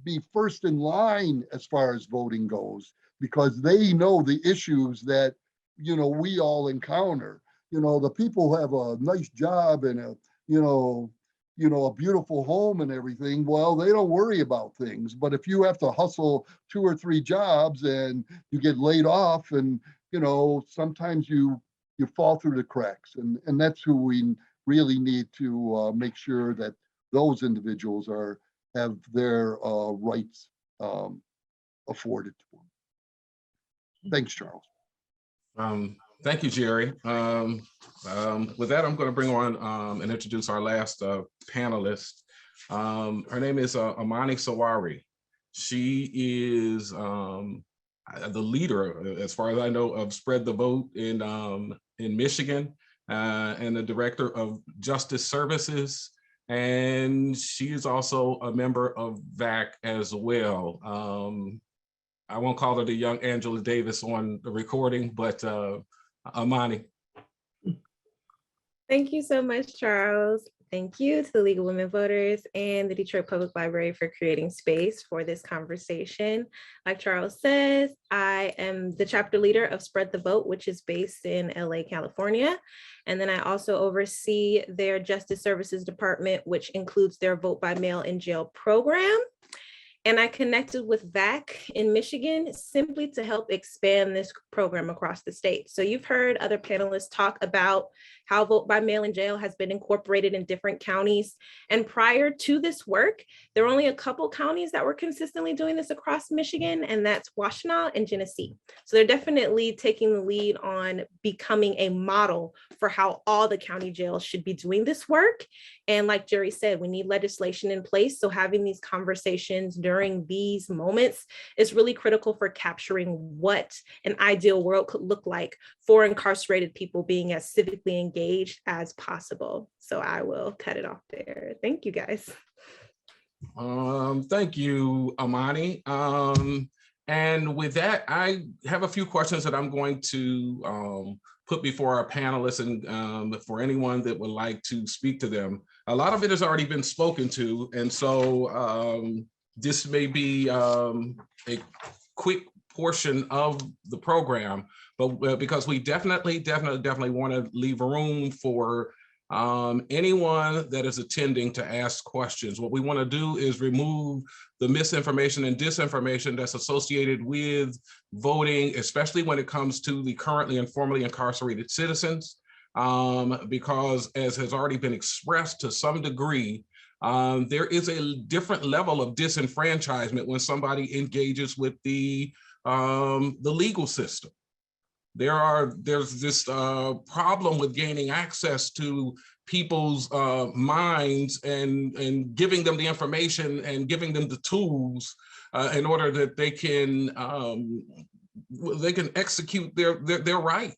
be first in line as far as voting goes, because they know the issues that, we all encounter. The people who have a nice job and you know, a beautiful home and everything, well, they don't worry about things. But if you have to hustle 2 or 3 jobs and you get laid off, and, you know, sometimes you fall through the cracks, and that's who we really need to make sure that those individuals have their rights afforded to them. Thanks, Charles. Thank you, Jerry. With that, I'm going to bring on and introduce our last panelist. Her name is Amani Sawari. She is the leader, as far as I know, of Spread the Vote in Michigan, and the director of Justice Services. And she is also a member of VAC as well. I won't call her the young Angela Davis on the recording, but Amani. Thank you so much, Charles. Thank you to the League of Women Voters and the Detroit Public Library for creating space for this conversation. Like Charles says, I am the chapter leader of Spread the Vote, which is based in LA, California. And then I also oversee their Justice Services Department, which includes their Vote by Mail in Jail program. And I connected with VAC in Michigan simply to help expand this program across the state. So you've heard other panelists talk about how Vote by Mail in Jail has been incorporated in different counties. And prior to this work, there were only a couple counties that were consistently doing this across Michigan, and that's Washtenaw and Genesee. So they're definitely taking the lead on becoming a model for how all the county jails should be doing this work. And like Jerry said, we need legislation in place. So having these conversations during these moments is really critical for capturing what an ideal world could look like for incarcerated people being as civically engaged as possible. So I will cut it off there. Thank you, guys. Thank you, Amani. And with that, I have a few questions that I'm going to put before our panelists, and for anyone that would like to speak to them. A lot of it has already been spoken to, and so this may be a quick portion of the program, but because we definitely want to leave room for anyone that is attending to ask questions. What we want to do is remove the misinformation and disinformation that's associated with voting, especially when it comes to the currently and formerly incarcerated citizens, because as has already been expressed to some degree, there is a different level of disenfranchisement when somebody engages with the legal system. There's this problem with gaining access to people's minds and giving them the information and giving them the tools in order that they can execute their right.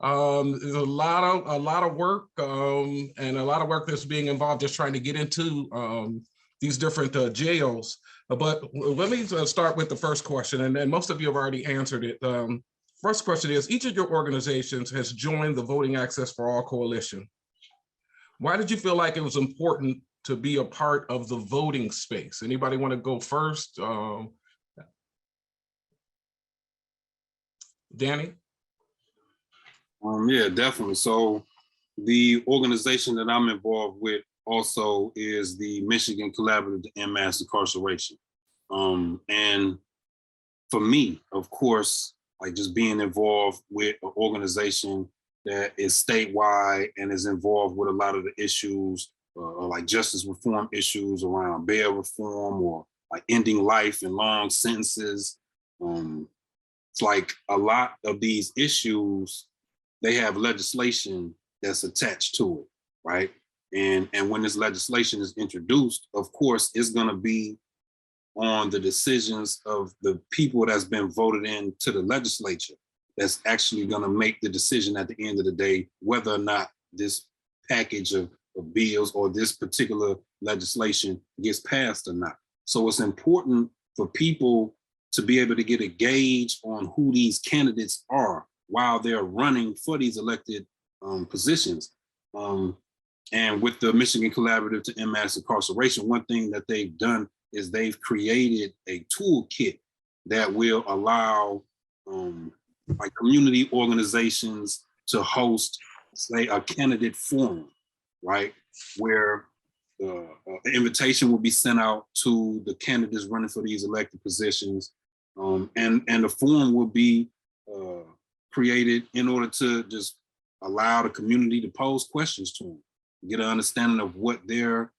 There's a lot of work and a lot of work that's being involved just trying to get into these different jails. But let me start with the first question, and then most of you have already answered it. First question is, each of your organizations has joined the Voting Access for All Coalition. Why did you feel like it was important to be a part of the voting space? Anybody want to go first? Danny? Yeah, definitely. So the organization that I'm involved with also is the Michigan Collaborative to End Mass Incarceration. And for me, of course, like just being involved with an organization that is statewide and is involved with a lot of the issues, like justice reform issues around bail reform or like ending life and long sentences. It's like a lot of these issues, they have legislation that's attached to it, right? And when this legislation is introduced, of course, it's going to be on the decisions of the people that's been voted into the legislature that's actually going to make the decision at the end of the day, whether or not this package of bills or this particular legislation gets passed or not. So it's important for people to be able to get a gauge on who these candidates are while they're running for these elected positions. And with the Michigan Collaborative to End Mass Incarceration, one thing that they've done is they've created a toolkit that will allow like community organizations to host, say, a candidate forum, right? Where an invitation will be sent out to the candidates running for these elected positions. And the form will be created in order to just allow the community to pose questions to them, get an understanding of what their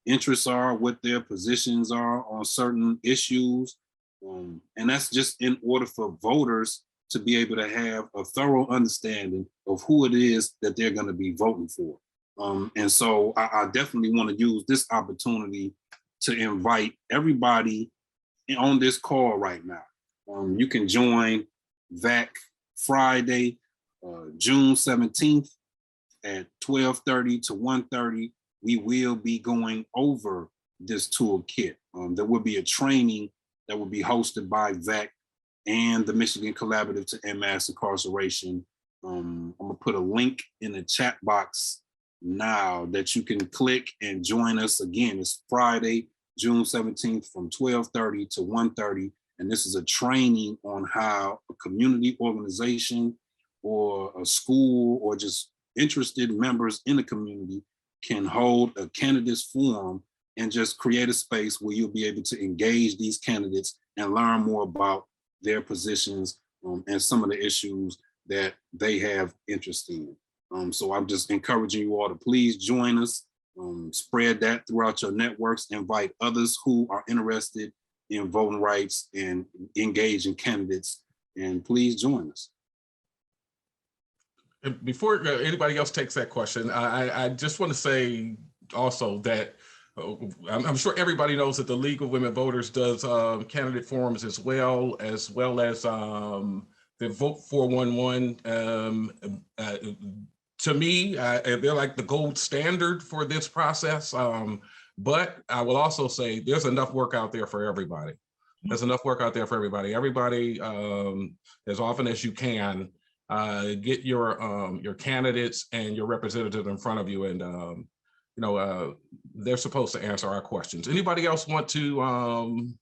interests are, what their positions are on certain issues. And that's just in order for voters to be able to have a thorough understanding of who it is that they're going to be voting for. And so I definitely want to use this opportunity to invite everybody on this call right now. You can join VAC Friday, June 17th at 12:30 to 1:30. We will be going over this toolkit. There will be a training that will be hosted by VAC and the Michigan Collaborative to End Mass Incarceration. I'm gonna put a link in the chat box now that you can click and join us. Again, it's Friday, June 17th from 12:30 to 1:30. And this is a training on how a community organization or a school or just interested members in the community can hold a candidates forum and just create a space where you'll be able to engage these candidates and learn more about their positions and some of the issues that they have interest in. So I'm just encouraging you all to please join us, spread that throughout your networks, invite others who are interested in voting rights and engage in candidates, and please join us. Before anybody else takes that question, I just want to say also that I'm sure everybody knows that the League of Women Voters does candidate forums as well as the Vote 411. To me, they're like the gold standard for this process. But I will also say there's enough work out there for everybody. There's enough work out there for everybody. Everybody, as often as you can, get your candidates and your representative in front of you, and they're supposed to answer our questions. Anybody else want to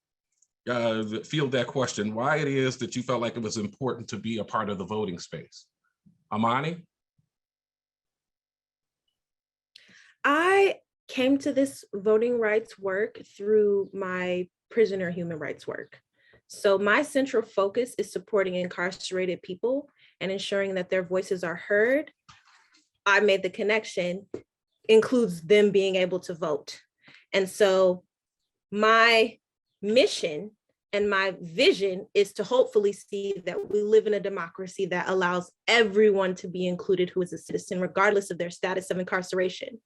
field that question? Why it is that you felt like it was important to be a part of the voting space? Amani? I came to this voting rights work through my prisoner human rights work. So my central focus is supporting incarcerated people and ensuring that their voices are heard. I made the connection, includes them being able to vote. And so my mission and my vision is to hopefully see that we live in a democracy that allows everyone to be included who is a citizen, regardless of their status of incarceration.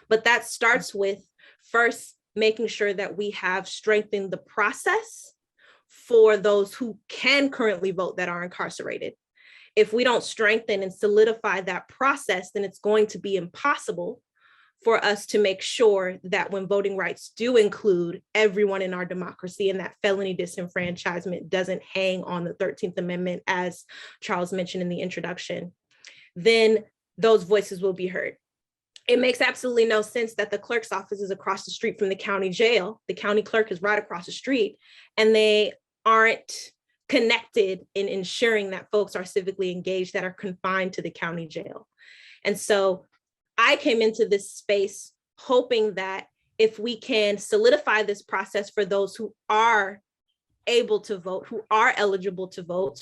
But that starts with first making sure that we have strengthened the process for those who can currently vote that are incarcerated. If we don't strengthen and solidify that process, then it's going to be impossible for us to make sure that when voting rights do include everyone in our democracy and that felony disenfranchisement doesn't hang on the 13th Amendment, as Charles mentioned in the introduction, then those voices will be heard. It makes absolutely no sense that the clerk's office is across the street from the county jail. The county clerk is right across the street, and they aren't connected in ensuring that folks are civically engaged that are confined to the county jail. And so I came into this space hoping that if we can solidify this process for those who are able to vote, who are eligible to vote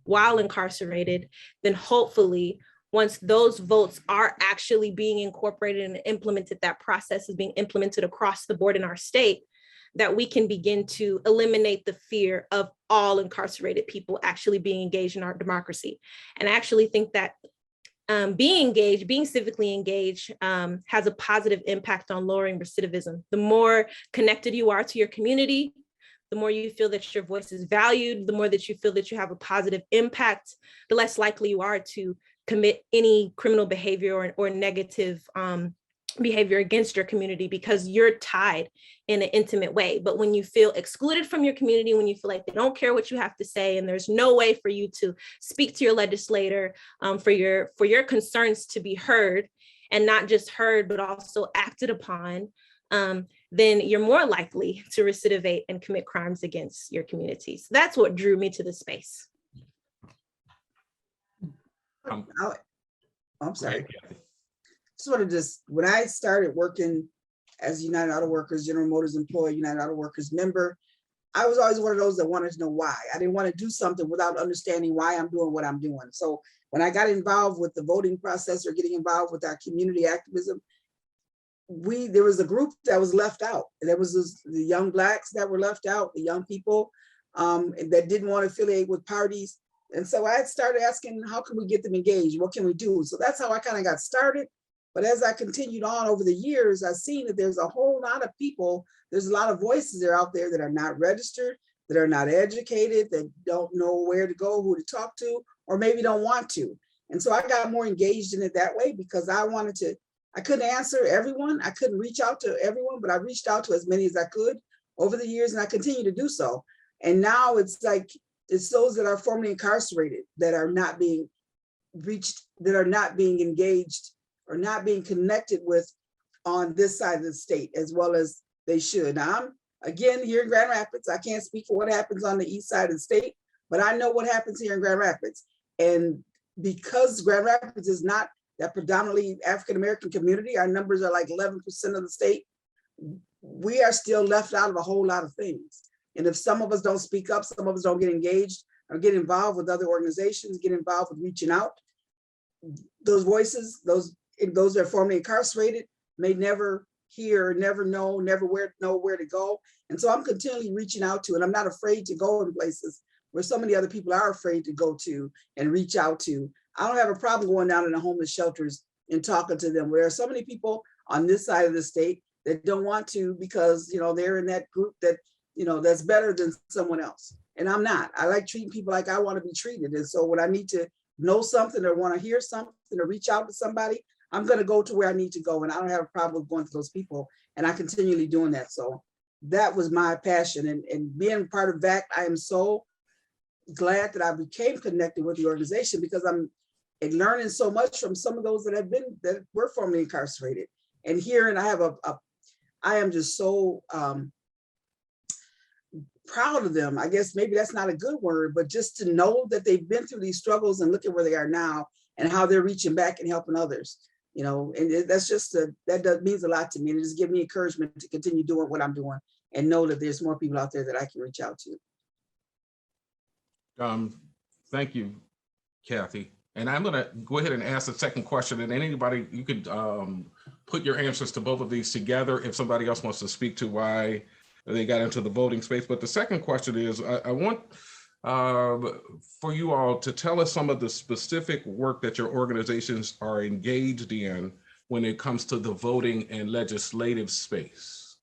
while incarcerated, then hopefully once those votes are actually being incorporated and implemented, that process is being implemented across the board in our state, that we can begin to eliminate the fear of all incarcerated people actually being engaged in our democracy. And I actually think that being engaged, being civically engaged has a positive impact on lowering recidivism. The more connected you are to your community, the more you feel that your voice is valued, the more that you feel that you have a positive impact, the less likely you are to commit any criminal behavior or negative behavior against your community, because you're tied in an intimate way. But when you feel excluded from your community, when you feel like they don't care what you have to say, and there's no way for you to speak to your legislator, for your concerns to be heard, and not just heard, but also acted upon, then you're more likely to recidivate and commit crimes against your community. So that's what drew me to the space. I'm sorry. Sort of just, when I started working as United Auto Workers, General Motors employee, United Auto Workers member, I was always one of those that wanted to know why. I didn't want to do something without understanding why I'm doing what I'm doing. So when I got involved with the voting process or getting involved with our community activism, there was a group that was left out. There was the young Blacks that were left out, the young people that didn't want to affiliate with parties. And so I started asking, how can we get them engaged? What can we do? So that's how I kind of got started. But as I continued on over the years, I've seen that there's a whole lot of people, there's a lot of voices that are out there that are not registered, that are not educated, that don't know where to go, who to talk to, or maybe don't want to. And so I got more engaged in it that way because I couldn't answer everyone. I couldn't reach out to everyone, but I reached out to as many as I could over the years, and I continue to do so. And now it's like, it's those that are formerly incarcerated that are not being reached, that are not being engaged or not being connected with on this side of the state as well as they should. Now, I'm again here in Grand Rapids. I can't speak for what happens on the east side of the state, but I know what happens here in Grand Rapids. And because Grand Rapids is not that predominantly African-American community, our numbers are like 11% of the state, we are still left out of a whole lot of things. And if some of us don't speak up, some of us don't get engaged or get involved with other organizations, get involved with reaching out, those voices, those that are formerly incarcerated may never hear, never know, never know where to go. And so I'm continually reaching out to, and I'm not afraid to go in places where so many other people are afraid to go to and reach out to. I don't have a problem going down in the homeless shelters and talking to them. There are so many people on this side of the state that don't want to because, you know, they're in that group that, you know, that's better than someone else. And I'm not. I like treating people like I want to be treated. And so when I need to know something or want to hear something or reach out to somebody, I'm going to go to where I need to go. And I don't have a problem with going to those people. And I continually doing that. So that was my passion. And being part of VAC, I am so glad that I became connected with the organization because I'm learning so much from some of those that were formerly incarcerated. And here, and I am just so proud of them. I guess maybe that's not a good word, but just to know that they've been through these struggles and look at where they are now and how they're reaching back and helping others, you know, and that's just, that means a lot to me. And it just gives me encouragement to continue doing what I'm doing and know that there's more people out there that I can reach out to. Thank you, Kathy. And I'm gonna go ahead and ask the second question, and anybody, you could put your answers to both of these together if somebody else wants to speak to why they got into the voting space. But the second question is, I want for you all to tell us some of the specific work that your organizations are engaged in when it comes to the voting and legislative space.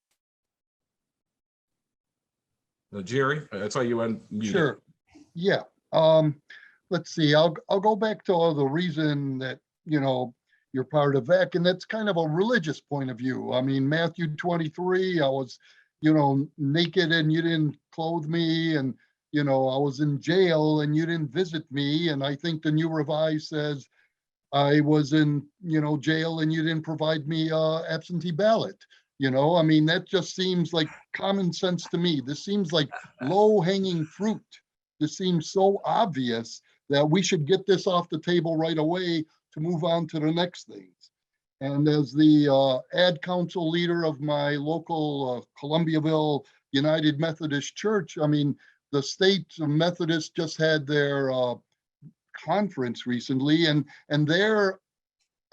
Jerry, I saw you unmuted. Sure. Yeah. Let's see. I'll go back to the reason that, you know, you're part of VAC, and that's kind of a religious point of view. I mean, Matthew 23, I was, you know, naked and you didn't clothe me, and, you know, I was in jail and you didn't visit me. And I think the New Revised says I was in, you know, jail and you didn't provide me absentee ballot. You know, I mean, that just seems like common sense to me. This seems like low-hanging fruit. This seems so obvious that we should get this off the table right away to move on to the next things. And as the ad council leader of my local Columbiaville United Methodist Church, I mean, the state Methodists just had their conference recently, and they're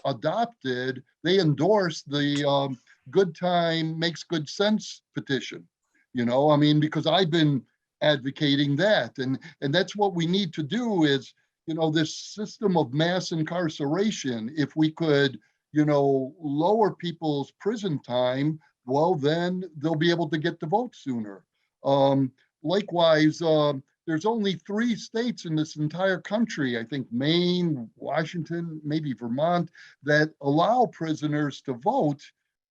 adopted, they endorsed the Good Time Makes Good Sense petition. You know, I mean, because I've been advocating that, and that's what we need to do is, you know, this system of mass incarceration, if we could, you know, lower people's prison time, well, then they'll be able to get to vote sooner. Likewise, there's only 3 states in this entire country, I think Maine, Washington, maybe Vermont, that allow prisoners to vote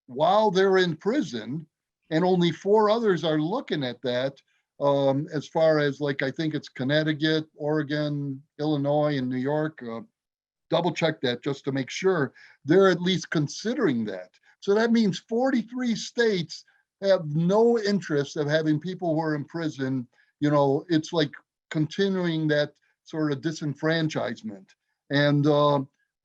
while they're in prison, and only 4 others are looking at that. As far as, like, I think it's Connecticut, Oregon, Illinois, and New York. Double check that just to make sure they're at least considering that. So that means 43 states have no interest of having people who are in prison. You know, it's like continuing that sort of disenfranchisement. And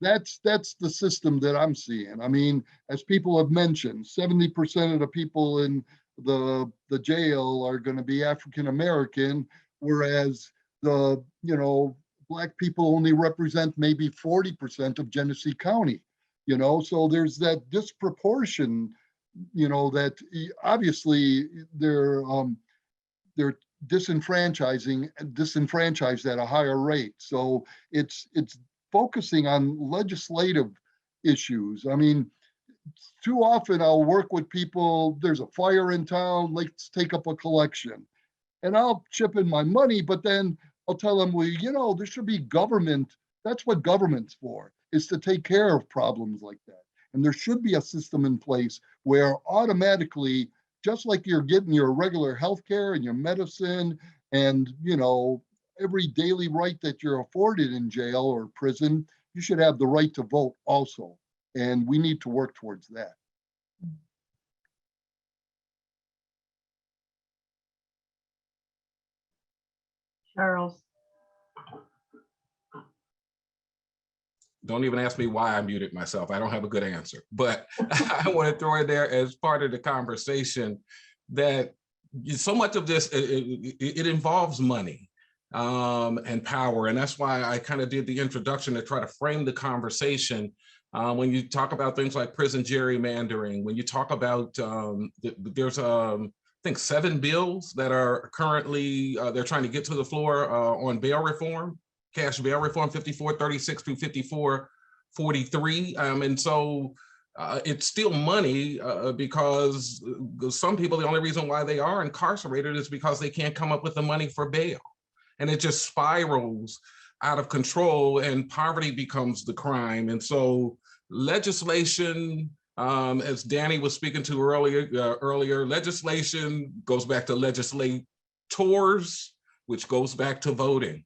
That's the system that I'm seeing. I mean, as people have mentioned, 70% of the people in the jail are going to be African American, whereas the, you know, Black people only represent maybe 40% of Genesee County, you know, so there's that disproportion, you know, that obviously they're disenfranchised at a higher rate. So it's focusing on legislative issues. I mean, too often I'll work with people, there's a fire in town, let's take up a collection. And I'll chip in my money, but then I'll tell them, well, you know, there should be government. That's what government's for, is to take care of problems like that. And there should be a system in place where automatically, just like you're getting your regular health care and your medicine and, you know, every daily right that you're afforded in jail or prison, you should have the right to vote also. And we need to work towards that. Charles. Don't even ask me why I muted myself. I don't have a good answer, but I want to throw in there as part of the conversation that so much of this, it involves money and power. And that's why I kind of did the introduction to try to frame the conversation. When you talk about things like prison gerrymandering, when you talk about, there's I think 7 bills that are currently, they're trying to get to the floor on bail reform. Cash bail reform 5436 through 5443. And so it's still money because some people, the only reason why they are incarcerated is because they can't come up with the money for bail. And it just spirals out of control and poverty becomes the crime. And so legislation, as Danny was speaking to earlier, legislation goes back to legislators, which goes back to voting.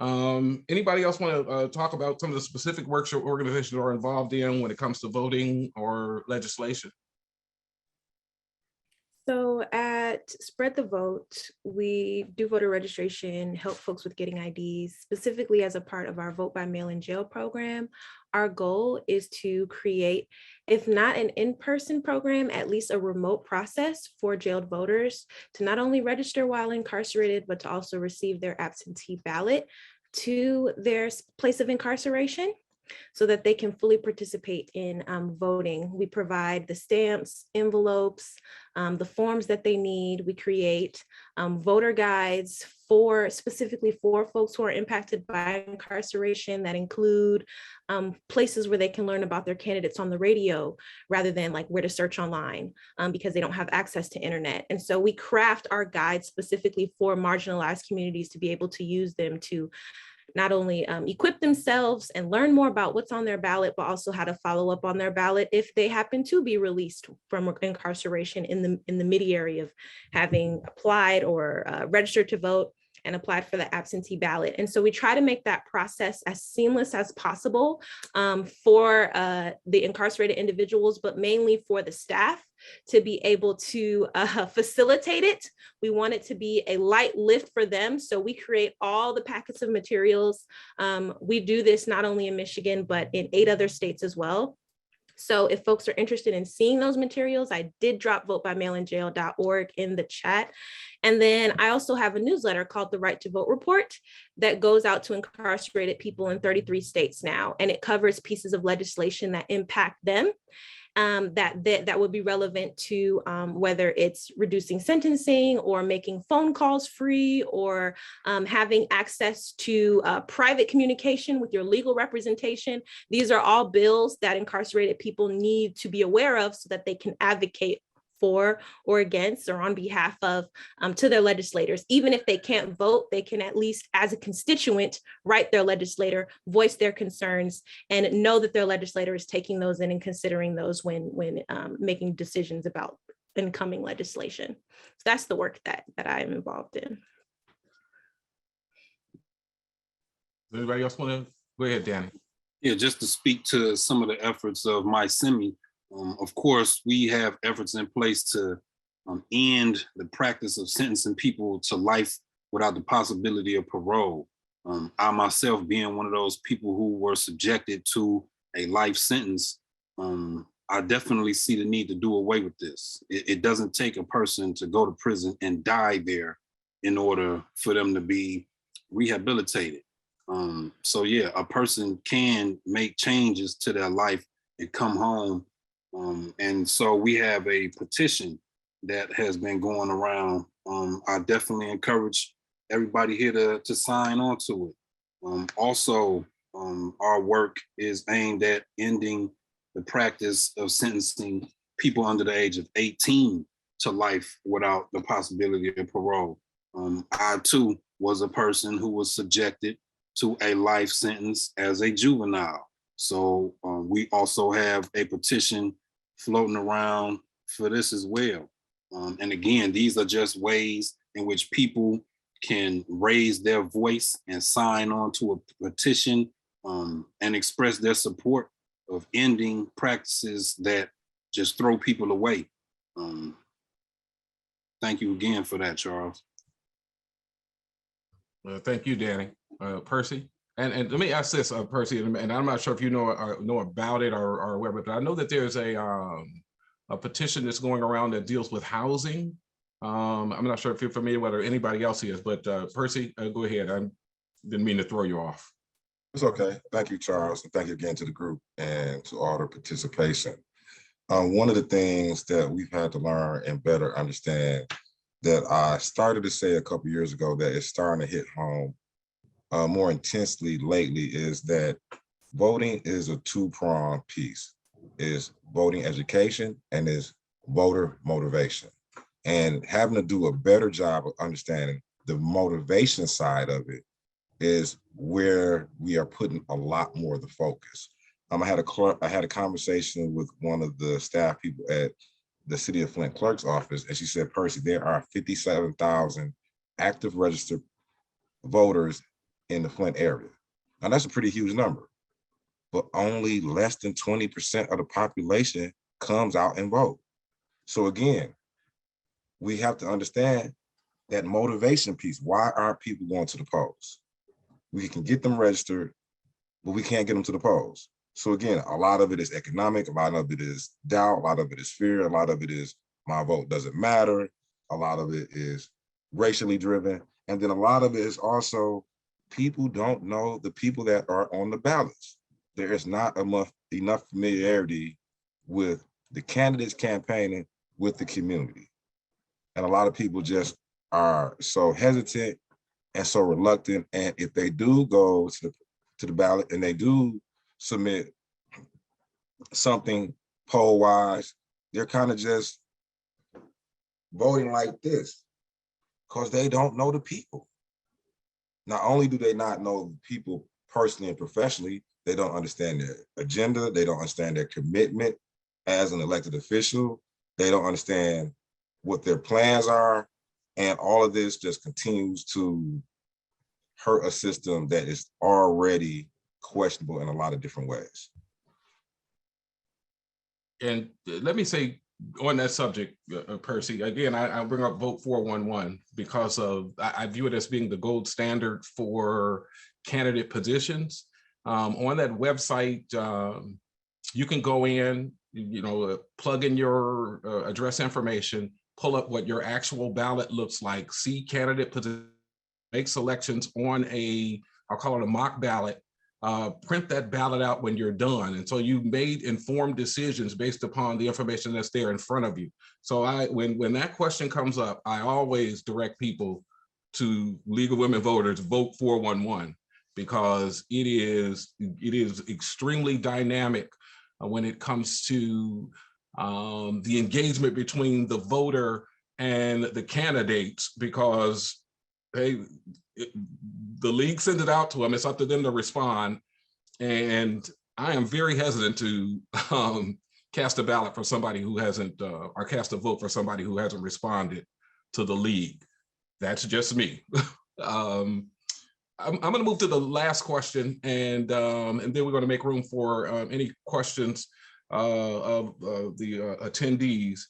Anybody else want to talk about some of the specific works your organizations are involved in when it comes to voting or legislation? So at Spread the Vote, we do voter registration, help folks with getting IDs, specifically as a part of our Vote by Mail in Jail program. Our goal is to create, if not an in-person program, at least a remote process for jailed voters to not only register while incarcerated, but to also receive their absentee ballot to their place of incarceration, so that they can fully participate in voting. We provide the stamps, envelopes, the forms that they need. We create voter guides specifically for folks who are impacted by incarceration that include places where they can learn about their candidates on the radio rather than like where to search online because they don't have access to internet. And so we craft our guides specifically for marginalized communities to be able to use them to not only equip themselves and learn more about what's on their ballot, but also how to follow up on their ballot if they happen to be released from incarceration in the mid-area of having applied or registered to vote and applied for the absentee ballot. And so we try to make that process as seamless as possible for the incarcerated individuals, but mainly for the staff to be able to facilitate it. We want it to be a light lift for them. So we create all the packets of materials. We do this not only in Michigan, but in 8 other states as well. So if folks are interested in seeing those materials, I did drop votebymailinjail.org in the chat. And then I also have a newsletter called the Right to Vote Report that goes out to incarcerated people in 33 states now. And it covers pieces of legislation that impact them. That would be relevant to whether it's reducing sentencing or making phone calls free or having access to private communication with your legal representation. These are all bills that incarcerated people need to be aware of so that they can advocate for or against or on behalf of to their legislators. Even if they can't vote, they can at least as a constituent write their legislator, voice their concerns, and know that their legislator is taking those in and considering those when making decisions about incoming legislation. So that's the work that I am involved in. Anybody else want to go ahead, Danny? Yeah, just to speak to some of the efforts of my semi. Of course, we have efforts in place to end the practice of sentencing people to life without the possibility of parole. I myself being one of those people who were subjected to a life sentence, I definitely see the need to do away with this. It doesn't take a person to go to prison and die there in order for them to be rehabilitated. So yeah, a person can make changes to their life and come home. And so we have a petition that has been going around. I definitely encourage everybody here to sign on to it. Also, our work is aimed at ending the practice of sentencing people under the age of 18 to life without the possibility of parole. I too was a person who was subjected to a life sentence as a juvenile. So we also have a petition floating around for this as well. And again, these are just ways in which people can raise their voice and sign on to a petition and express their support of ending practices that just throw people away. Thank you again for that, Charles. Thank you, Danny. Percy? And let me ask this, Percy, and I'm not sure if you know about it or whatever, but I know that there's a petition that's going around that deals with housing. I'm not sure if you're familiar with it or anybody else is, but Percy, go ahead. I didn't mean to throw you off. It's okay. Thank you, Charles. And thank you again to the group and to all the participation. One of the things that we've had to learn and better understand that I started to say a couple of years ago that is starting to hit home more intensely lately is that voting is a two-pronged piece. Is voting education and is voter motivation. And having to do a better job of understanding the motivation side of it is where we are putting a lot more of the focus. I had a conversation with one of the staff people at the City of Flint clerk's office, and she said, Percy, there are 57,000 active registered voters in the Flint area. Now that's a pretty huge number, but only less than 20% of the population comes out and vote. So again, we have to understand that motivation piece. Why aren't people going to the polls? We can get them registered, but we can't get them to the polls. So again, a lot of it is economic, a lot of it is doubt, a lot of it is fear, a lot of it is my vote doesn't matter, a lot of it is racially driven, and then a lot of it is also people don't know the people that are on the ballots. There is not enough familiarity with the candidates campaigning with the community. And a lot of people just are so hesitant and so reluctant. And if they do go to the ballot and they do submit something poll-wise, they're kind of just voting like this because they don't know the people. Not only do they not know people personally and professionally, they don't understand their agenda, they don't understand their commitment as an elected official, they don't understand what their plans are, and all of this just continues to hurt a system that is already questionable in a lot of different ways. And let me say on that subject, Percy, again, I bring up Vote 411 because I view it as being the gold standard for candidate positions. On that website, you can go in, plug in your address information, pull up what your actual ballot looks like, see candidate positions, make selections on I'll call it a mock ballot, print that ballot out when you're done. And so you made informed decisions based upon the information that's there in front of you. So when that question comes up, I always direct people to League of Women Voters, Vote 411, because it is extremely dynamic when it comes to the engagement between the voter and the candidates, because the league sends it out to them. It's up to them to respond. And I am very hesitant to cast a ballot for somebody who hasn't, or cast a vote for somebody who hasn't responded to the league. That's just me. I'm going to move to the last question, and then we're going to make room for any questions of the attendees.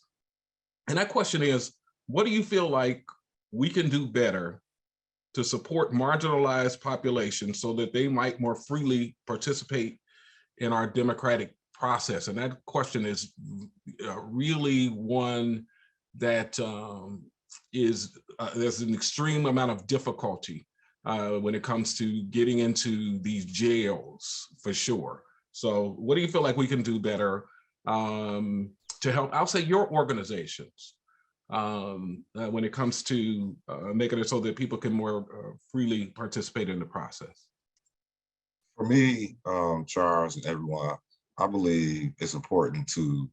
And that question is, what do you feel like we can do better to support marginalized populations so that they might more freely participate in our democratic process? And that question is really one that there's an extreme amount of difficulty when it comes to getting into these jails, for sure. So what do you feel like we can do better to help, I'll say, your organizations when it comes to making it so that people can more freely participate in the process? For me, Charles and everyone, I believe it's important to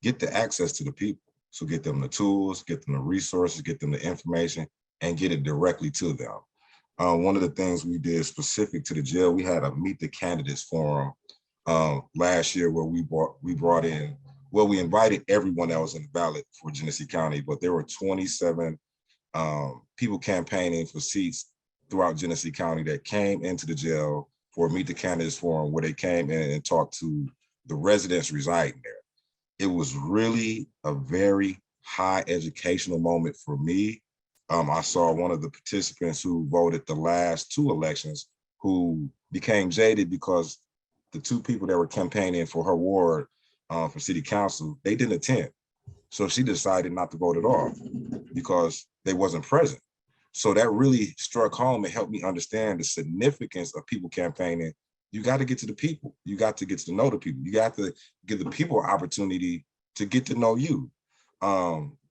get the access to the people. So get them the tools, get them the resources, get them the information, and get it directly to them. One of the things we did specific to the jail, we had a Meet the Candidates forum last year where we invited everyone that was in the ballot for Genesee County, but there were 27 people campaigning for seats throughout Genesee County that came into the jail for a Meet the Candidates forum where they came in and talked to the residents residing there. It was really a very high educational moment for me. I saw one of the participants who voted the last 2 elections who became jaded because the 2 people that were campaigning for her ward for city council, they didn't attend. So she decided not to vote at all because they wasn't present. So that really struck home and helped me understand the significance of people campaigning. You got to get to the people. You got to get to know the people. You got to give the people an opportunity to get to know you.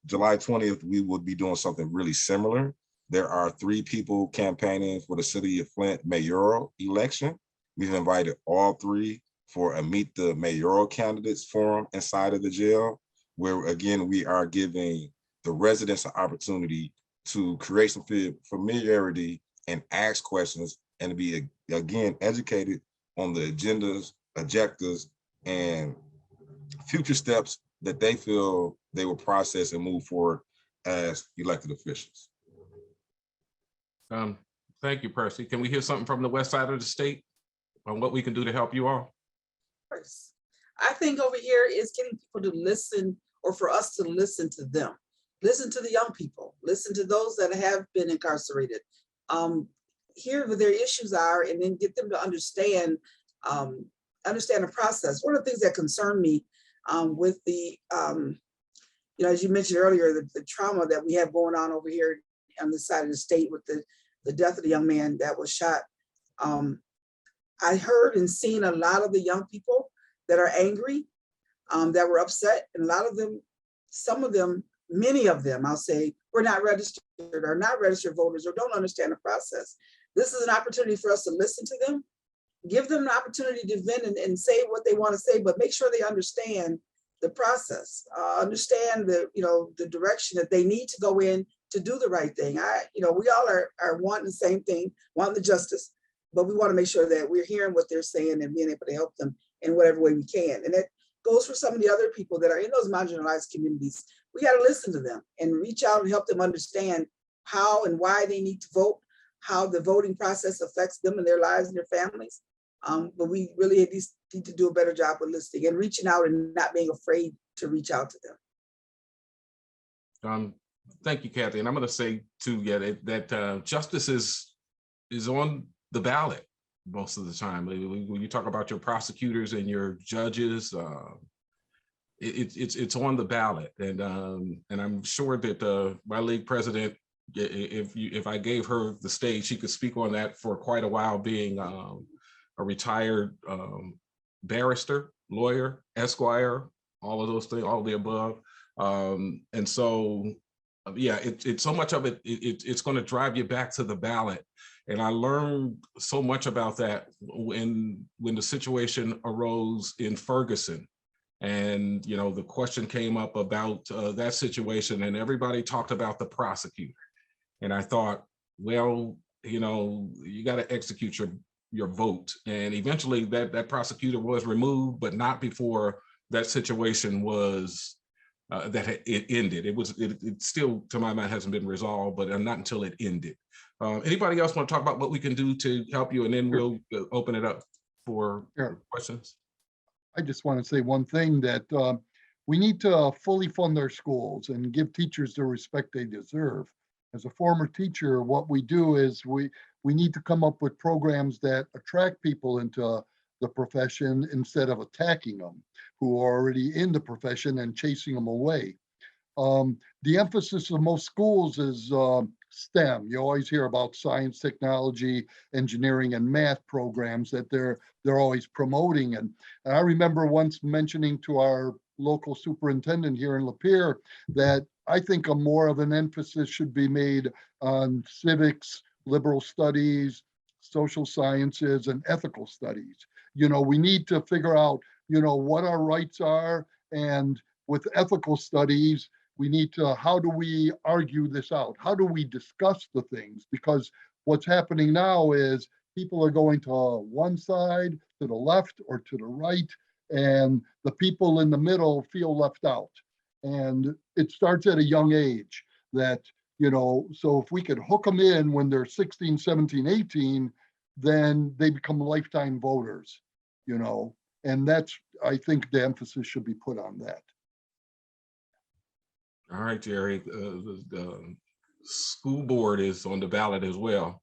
July 20th, we will be doing something really similar. There are 3 people campaigning for the City of Flint mayoral election. We've invited all 3 for a Meet the Mayoral Candidates forum inside of the jail, where again, we are giving the residents an opportunity to create some familiarity and ask questions and to be, again, educated on the agendas, objectives, and future steps that they feel they will process and move forward as elected officials. Thank you, Percy. Can we hear something from the west side of the state on what we can do to help you all? I think over here is getting people to listen, or for us to listen to them. Listen to the young people, listen to those that have been incarcerated, hear what their issues are, and then get them to understand the process. One of the things that concerned me with the, as you mentioned earlier, the trauma that we have going on over here on this side of the state with the death of the young man that was shot. I heard and seen a lot of the young people that are angry, that were upset, and a lot of them, some of them, many of them, I'll say, were not registered or not registered voters or don't understand the process. This is an opportunity for us to listen to them, give them an opportunity to vent and say what they want to say, but make sure they understand the process, understand the direction that they need to go in to do the right thing. We all are wanting the same thing, wanting the justice, but we want to make sure that we're hearing what they're saying and being able to help them in whatever way we can. And that goes for some of the other people that are in those marginalized communities. We got to listen to them and reach out and help them understand how and why they need to vote, how the voting process affects them and their lives and their families. But we really at least need to do a better job with listening and reaching out and not being afraid to reach out to them. Thank you, Kathy. And I'm going to say too, that justice is on the ballot most of the time. When you talk about your prosecutors and your judges, it's on the ballot. And I'm sure that my league president, if I gave her the stage, she could speak on that for quite a while, being a retired barrister, lawyer, esquire, all of those things, all of the above. And so, yeah, it's so much of it's going to drive you back to the ballot. And I learned so much about that when the situation arose in Ferguson. And, the question came up about that situation, and everybody talked about the prosecutor. And I thought, well, you got to execute your vote. And eventually that prosecutor was removed, but not before that situation was it ended. It still, to my mind, hasn't been resolved, but not until it ended. Anybody else want to talk about what we can do to help you? And then we'll open it up for questions. I just want to say one thing, that we need to fully fund our schools and give teachers the respect they deserve. As a former teacher, what we do is we need to come up with programs that attract people into the profession instead of attacking them who are already in the profession and chasing them away. The emphasis of most schools is STEM. You always hear about science, technology, engineering, and math programs that they're always promoting. And I remember once mentioning to our local superintendent here in Lapeer that I think a more of an emphasis should be made on civics, liberal studies, social sciences, and ethical studies. You know, we need to figure out, you know, what our rights are, and with ethical studies, we need to, how do we argue this out? How do we discuss the things? Because what's happening now is people are going to one side, to the left, or to the right, and the people in the middle feel left out. And it starts at a young age that, you know, so if we could hook them in when they're 16, 17, 18, then they become lifetime voters, you know, and that's, I think the emphasis should be put on that. All right, Jerry, the school board is on the ballot as well.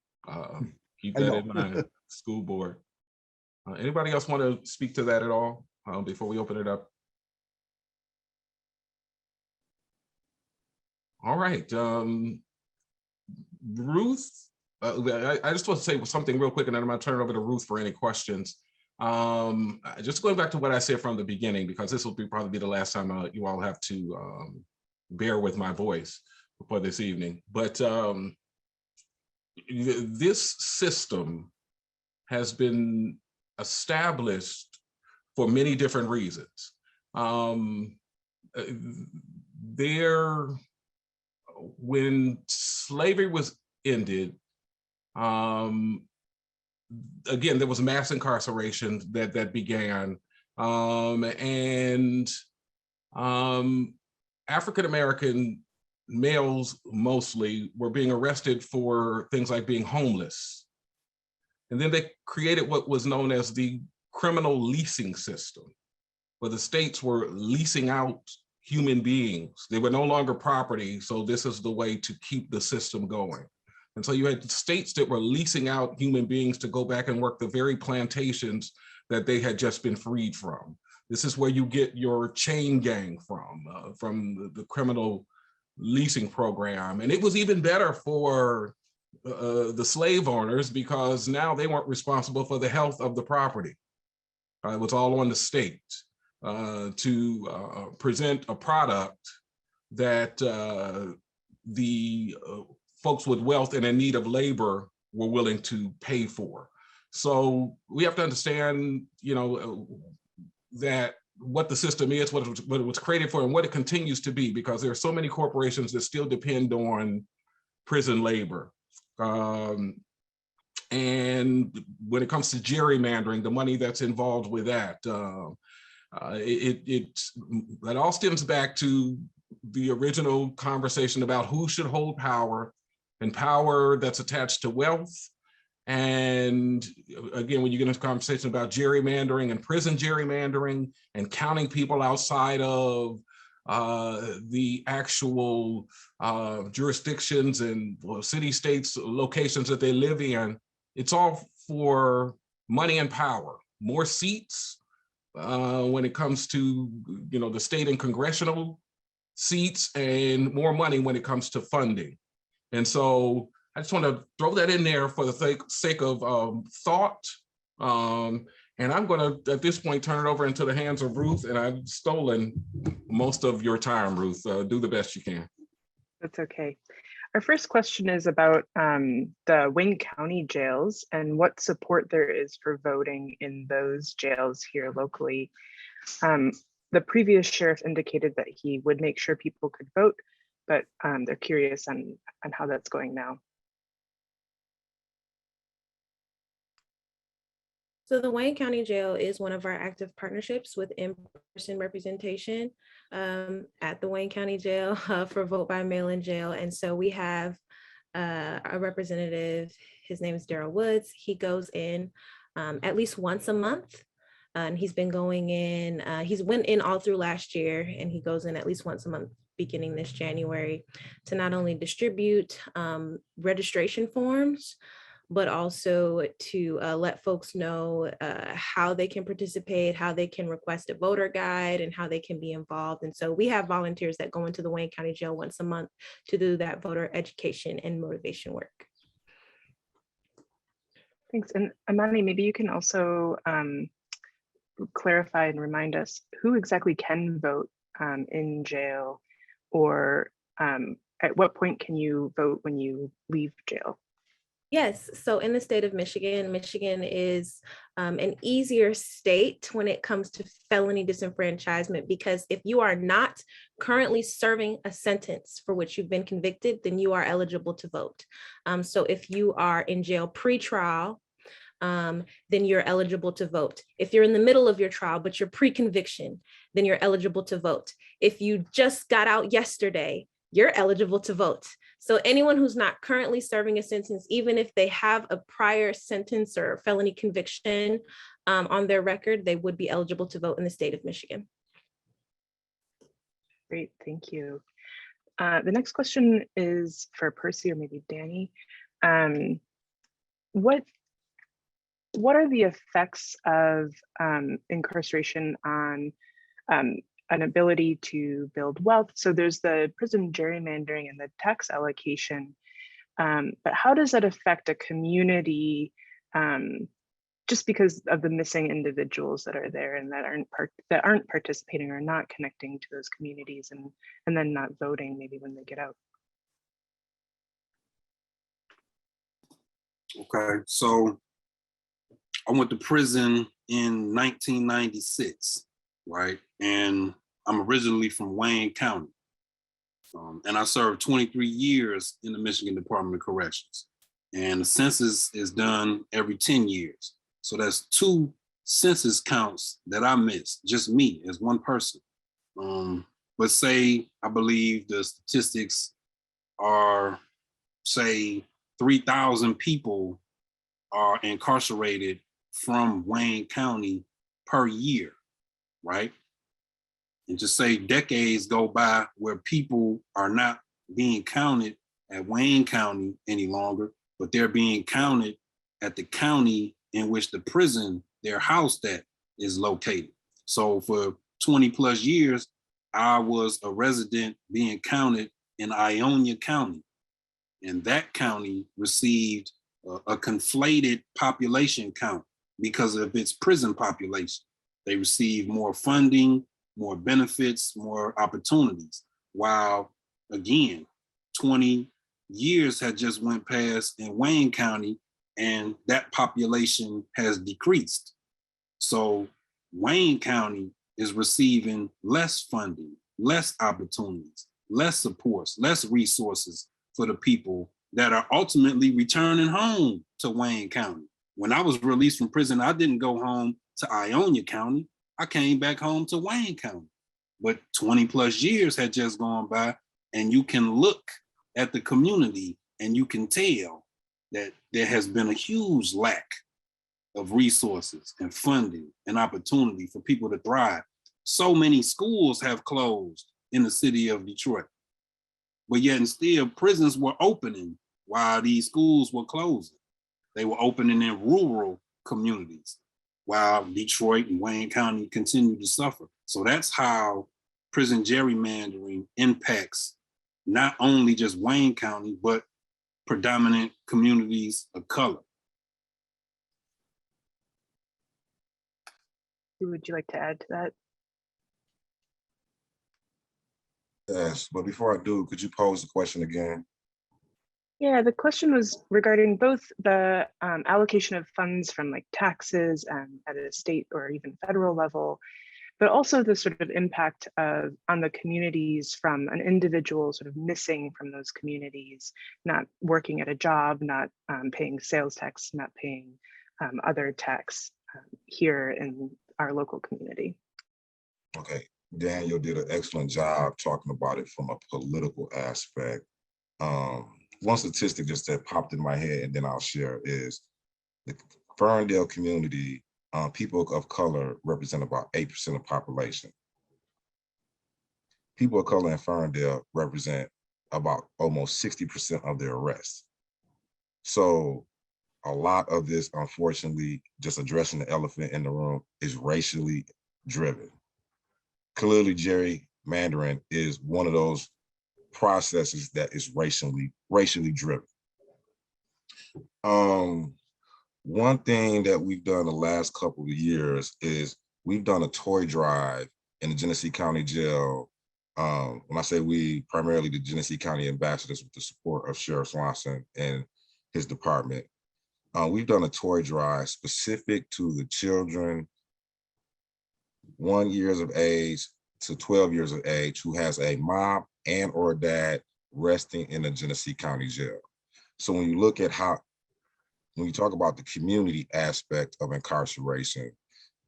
Keep that in mind, school board. Anybody else want to speak to that at all before we open it up? All right, Ruth, I just want to say something real quick and then I'm going to turn it over to Ruth for any questions. Just going back to what I said from the beginning, because this will probably be the last time you all have to bear with my voice for this evening. But this system has been established for many different reasons. When slavery was ended, again, there was mass incarceration that began, and African-American males mostly were being arrested for things like being homeless. And then they created what was known as the criminal leasing system, where the states were leasing out human beings. They were no longer property, so this is the way to keep the system going. And so you had states that were leasing out human beings to go back and work the very plantations that they had just been freed from. This is where you get your chain gang from the criminal leasing program. And it was even better for the slave owners because now they weren't responsible for the health of the property. It was all on the state to present a product that the folks with wealth and in need of labor were willing to pay for. So we have to understand, you know, that what the system is, what it was created for, and what it continues to be, because there are so many corporations that still depend on prison labor. And when it comes to gerrymandering, the money that's involved with that, that all stems back to the original conversation about who should hold power, and power that's attached to wealth. And again, when you get into conversation about gerrymandering and prison gerrymandering and counting people outside of the actual jurisdictions and city states locations that they live in, it's all for money and power. More seats when it comes to, you know, the state and congressional seats, and more money when it comes to funding. And so I just want to throw that in there for the sake of thought. And I'm going to, at this point, turn it over into the hands of Ruth, and I've stolen most of your time, Ruth. Do the best you can. That's okay. Our first question is about the Wayne County jails and what support there is for voting in those jails here locally. The previous sheriff indicated that he would make sure people could vote, but they're curious on how that's going now. So the Wayne County Jail is one of our active partnerships with in-person representation at the Wayne County Jail for vote by mail-in jail. And so we have a representative, his name is Daryl Woods. He goes in at least once a month And he's been going in, he's went in all through last year, and he goes in at least once a month beginning this January to not only distribute registration forms, but also to let folks know how they can participate, how they can request a voter guide, and how they can be involved. And so we have volunteers that go into the Wayne County Jail once a month to do that voter education and motivation work. Thanks. And Amani, maybe you can also clarify and remind us who exactly can vote in jail, or at what point can you vote when you leave jail? Yes, so in the state of Michigan, Michigan is an easier state when it comes to felony disenfranchisement, because if you are not currently serving a sentence for which you've been convicted, then you are eligible to vote. So if you are in jail pre-trial, then you're eligible to vote. If you're in the middle of your trial, but you're pre-conviction, then you're eligible to vote. If you just got out yesterday, you're eligible to vote. So anyone who's not currently serving a sentence, even if they have a prior sentence or felony conviction on their record, they would be eligible to vote in the state of Michigan. Great, thank you. The next question is for Percy or maybe Danny. What are the effects of incarceration on an ability to build wealth? So there's the prison gerrymandering and the tax allocation, but how does that affect a community just because of the missing individuals that are there and that aren't participating or not connecting to those communities, and then not voting maybe when they get out? Okay, so I went to prison in 1996, right? And I'm originally from Wayne County. And I served 23 years in the Michigan Department of Corrections. And the census is done every 10 years. So that's 2 census counts that I missed, just me as one person. But say, I believe the statistics are, say, 3,000 people are incarcerated from Wayne County per year, right? And just say decades go by where people are not being counted at Wayne County any longer, but they're being counted at the county in which the prison they're housed at is located. So for 20 plus years, I was a resident being counted in Ionia County. And that county received a conflated population count because of its prison population. They received more funding, more benefits, more opportunities. While again, 20 years had just went past in Wayne County and that population has decreased. So Wayne County is receiving less funding, less opportunities, less supports, less resources for the people that are ultimately returning home to Wayne County. When I was released from prison, I didn't go home to Ionia County. I came back home to Wayne County. But 20 plus years had just gone by, and you can look at the community and you can tell that there has been a huge lack of resources and funding and opportunity for people to thrive. So many schools have closed in the city of Detroit, but yet and still prisons were opening while these schools were closing. They were opening in rural communities while Detroit and Wayne County continue to suffer. So that's how prison gerrymandering impacts not only just Wayne County, but predominant communities of color. Would you like to add to that? Yes, but before I do, could you pose the question again? Yeah, the question was regarding both the allocation of funds from like taxes at a state or even federal level, but also the sort of impact on the communities from an individual sort of missing from those communities, not working at a job, not paying sales tax, not paying other tax here in our local community. Okay, Daniel did an excellent job talking about it from a political aspect. One statistic just that popped in my head and then I'll share is the Ferndale community people of color represent about 8% of population. People of color in Ferndale represent about almost 60% of their arrests. So a lot of this, unfortunately, just addressing the elephant in the room, is racially driven. Clearly, gerrymandering is one of those processes that is racially driven. One thing that we've done the last couple of years is we've done a toy drive in the Genesee County Jail. When I say we, primarily the Genesee County ambassadors with the support of Sheriff Swanson and his department. We've done a toy drive specific to the children 1 year of age to 12 years of age who has a mom and or dad resting in the Genesee County Jail. So when you look at when you talk about the community aspect of incarceration,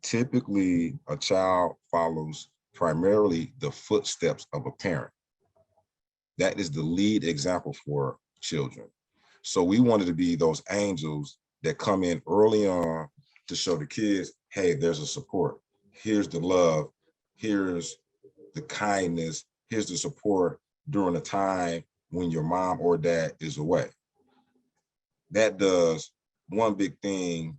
typically a child follows primarily the footsteps of a parent. That is the lead example for children. So we wanted to be those angels that come in early on to show the kids, hey, there's a support. Here's the love. Here's the kindness. Here's the support during a time when your mom or dad is away. That does one big thing,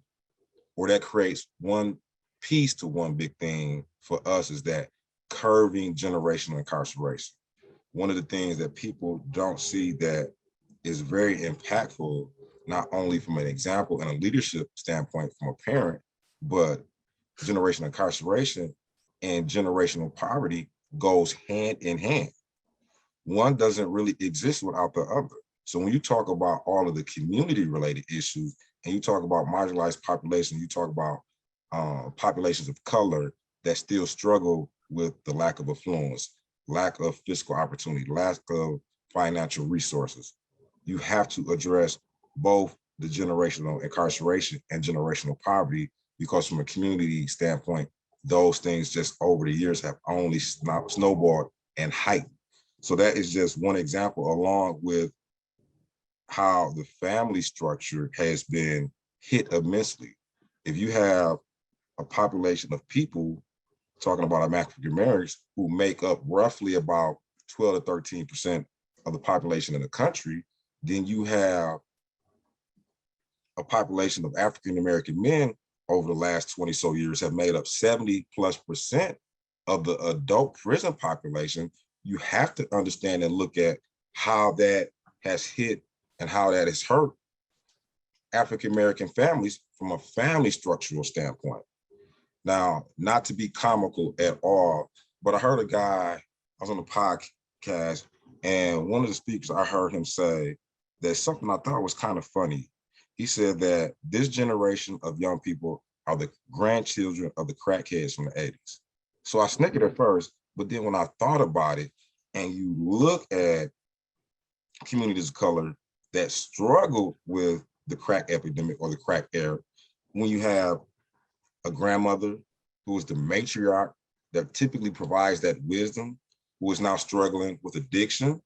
or that creates one piece to one big thing for us, is that curbing generational incarceration. One of the things that people don't see that is very impactful, not only from an example and a leadership standpoint from a parent, but generational incarceration and generational poverty goes hand in hand. One doesn't really exist without the other. So when you talk about all of the community related issues and you talk about marginalized population, you talk about populations of color that still struggle with the lack of affluence, lack of fiscal opportunity, lack of financial resources. You have to address both the generational incarceration and generational poverty, because from a community standpoint, those things just over the years have only snowballed and heightened. So that is just one example, along with how the family structure has been hit immensely. If you have a population of people, talking about African Americans, who make up roughly about 12 to 13% of the population in the country, then you have a population of African American men over the last 20 so years have made up 70+% of the adult prison population. You have to understand and look at how that has hit and how that has hurt African American families from a family structural standpoint. Now, not to be comical at all, but I heard a guy, I was on a podcast, and one of the speakers, I heard him say that something I thought was kind of funny. He said that this generation of young people are the grandchildren of the crackheads from the 80s. So I snickered at first, but then when I thought about it, and you look at communities of color that struggle with the crack epidemic or the crack era, when you have a grandmother who is the matriarch that typically provides that wisdom, who is now struggling with addiction,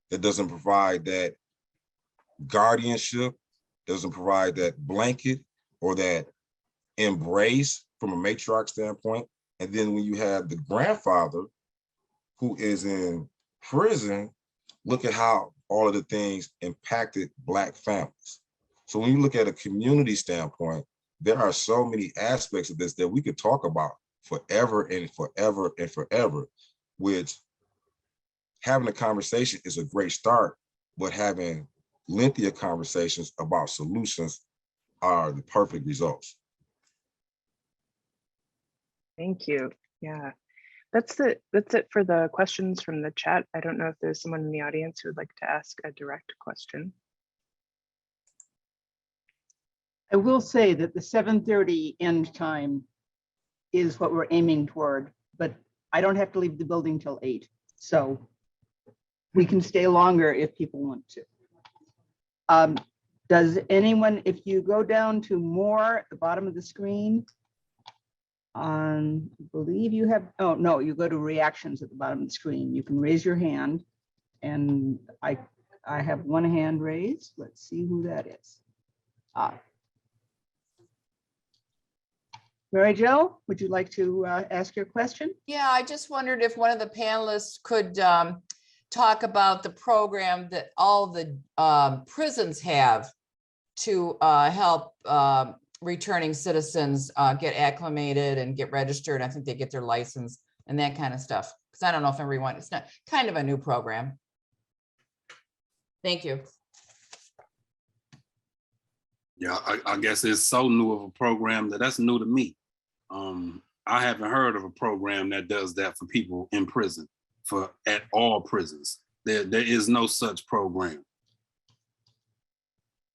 that doesn't provide that guardianship, doesn't provide that blanket or that embrace from a matriarch standpoint. And then when you have the grandfather who is in prison, look at how all of the things impacted Black families. So when you look at a community standpoint, there are so many aspects of this that we could talk about forever and forever and forever, which having a conversation is a great start, but having lengthier conversations about solutions are the perfect results. Thank you. Yeah, that's it for the questions from the chat. I don't know if there's someone in the audience who would like to ask a direct question. I will say that the 7:30 end time is what we're aiming toward, but I don't have to leave the building till 8. So we can stay longer if people want to. Does anyone, if you go down to more at the bottom of the screen, I believe you have, oh no, you go to reactions at the bottom of the screen. You can raise your hand, and I have one hand raised. Let's see who that is. Mary Jo, would you like to ask your question? Yeah, I just wondered if one of the panelists could talk about the program that all the prisons have to help returning citizens get acclimated and get registered. I think they get their license and that kind of stuff. Because I don't know if everyone, it's not kind of a new program. Thank you. Yeah, I guess it's so new of a program that's new to me. I haven't heard of a program that does that for people in prison, at all prisons. There is no such program.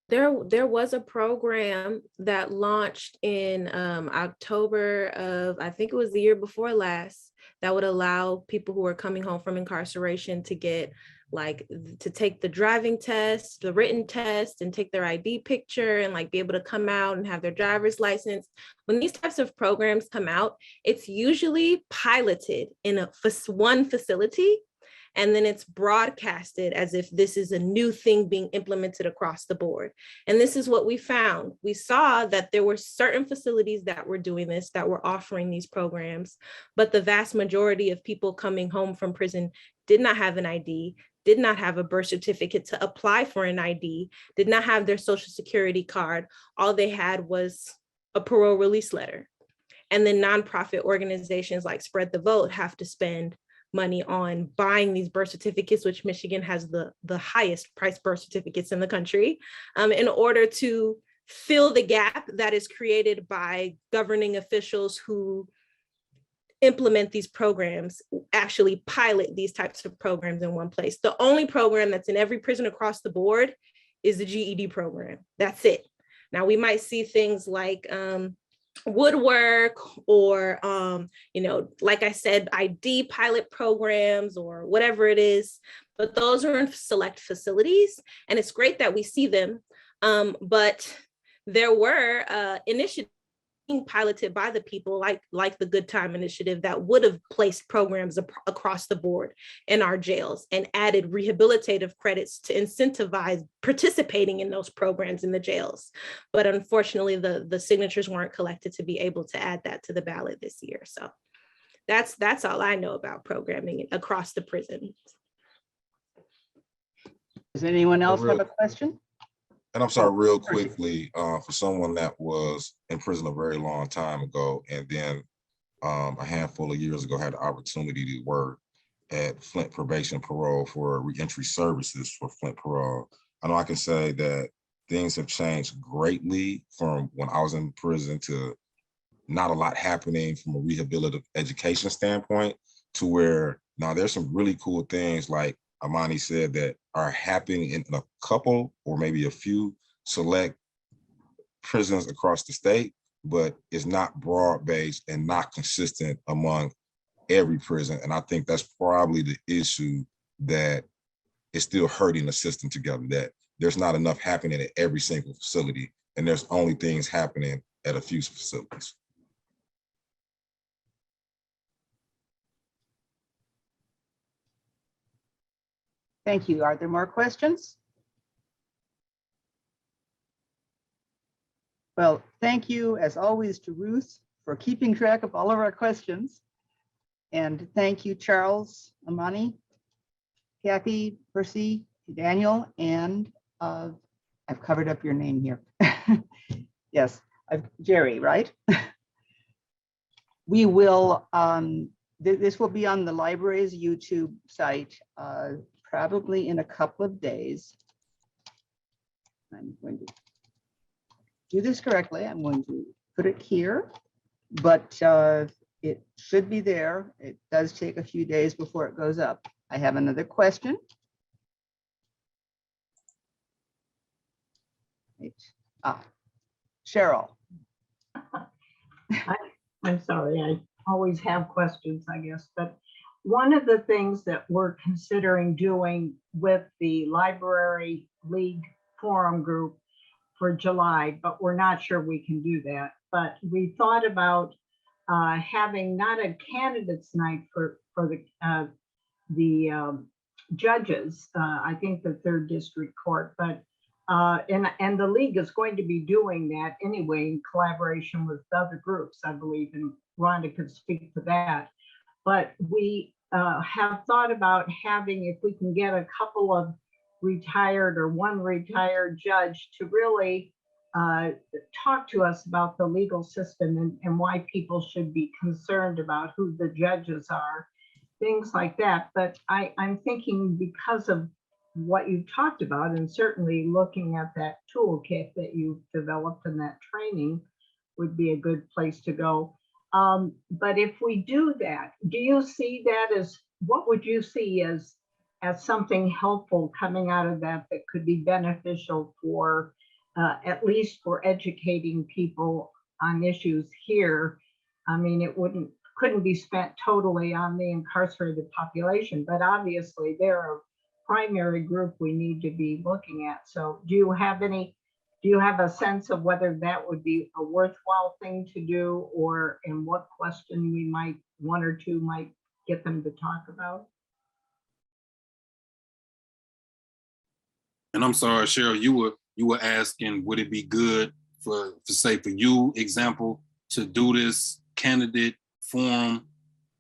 There was a program that launched in October of, I think it was the year before last, that would allow people who are coming home from incarceration to get to take the driving test, the written test, and take their ID picture and be able to come out and have their driver's license. When these types of programs come out, it's usually piloted in one facility, and then it's broadcasted as if this is a new thing being implemented across the board. And this is what we found. We saw that there were certain facilities that were doing this, that were offering these programs, but the vast majority of people coming home from prison did not have an ID, did not have a birth certificate to apply for an ID, did not have their social security card. All they had was a parole release letter. And then nonprofit organizations like Spread the Vote have to spend money on buying these birth certificates, which Michigan has the highest priced birth certificates in the country, in order to fill the gap that is created by governing officials who implement these programs, actually pilot these types of programs in one place. The only program that's in every prison across the board is the GED program. That's it. Now we might see things like woodwork or, like I said, ID pilot programs or whatever it is, but those are in select facilities. And it's great that we see them, but there were initiatives piloted by the people like the Good Time Initiative that would have placed programs across the board in our jails and added rehabilitative credits to incentivize participating in those programs in the jails. But unfortunately, the signatures weren't collected to be able to add that to the ballot this year. So that's all I know about programming across the prisons. Does anyone else have a question? And I'm sorry, real quickly, for someone that was in prison a very long time ago, and then a handful of years ago had the opportunity to work at Flint Probation Parole for reentry services for Flint Parole. I know I can say that things have changed greatly from when I was in prison to not a lot happening from a rehabilitative education standpoint, to where now there's some really cool things like Amani said that are happening in a couple or maybe a few select prisons across the state, but it's not broad-based and not consistent among every prison. And I think that's probably the issue that is still hurting the system together, that there's not enough happening at every single facility, and there's only things happening at a few facilities. Thank you. Are there more questions? Well, thank you as always to Ruth for keeping track of all of our questions. And thank you, Charles, Amani, Kathy, Percy, Daniel, and I've covered up your name here. Yes, Jerry, right? We will, this will be on the library's YouTube site probably in a couple of days. I'm going to do this correctly. I'm going to put it here, but it should be there. It does take a few days before it goes up. I have another question. Cheryl. I'm sorry, I always have questions, I guess, but one of the things that we're considering doing with the Library League Forum Group for July, but we're not sure we can do that. But we thought about having not a candidates night for the judges, I think the 3rd District Court, but And the league is going to be doing that anyway in collaboration with other groups, I believe, and Rhonda could speak to that. But we have thought about having, if we can get a couple of retired or one retired judge to really talk to us about the legal system and why people should be concerned about who the judges are, things like that. But I'm thinking because of what you talked about, and certainly looking at that toolkit that you've developed in that training would be a good place to go. But if we do that, do you see that as, what would you see as something helpful coming out of that that could be beneficial for, at least for educating people on issues here? I mean, it couldn't be spent totally on the incarcerated population, but obviously they're a primary group we need to be looking at. So do you have a sense of whether that would be a worthwhile thing to do, or in what question we might, one or two might get them to talk about? And I'm sorry, Cheryl, you were asking, would it be good for you, example, to do this candidate forum,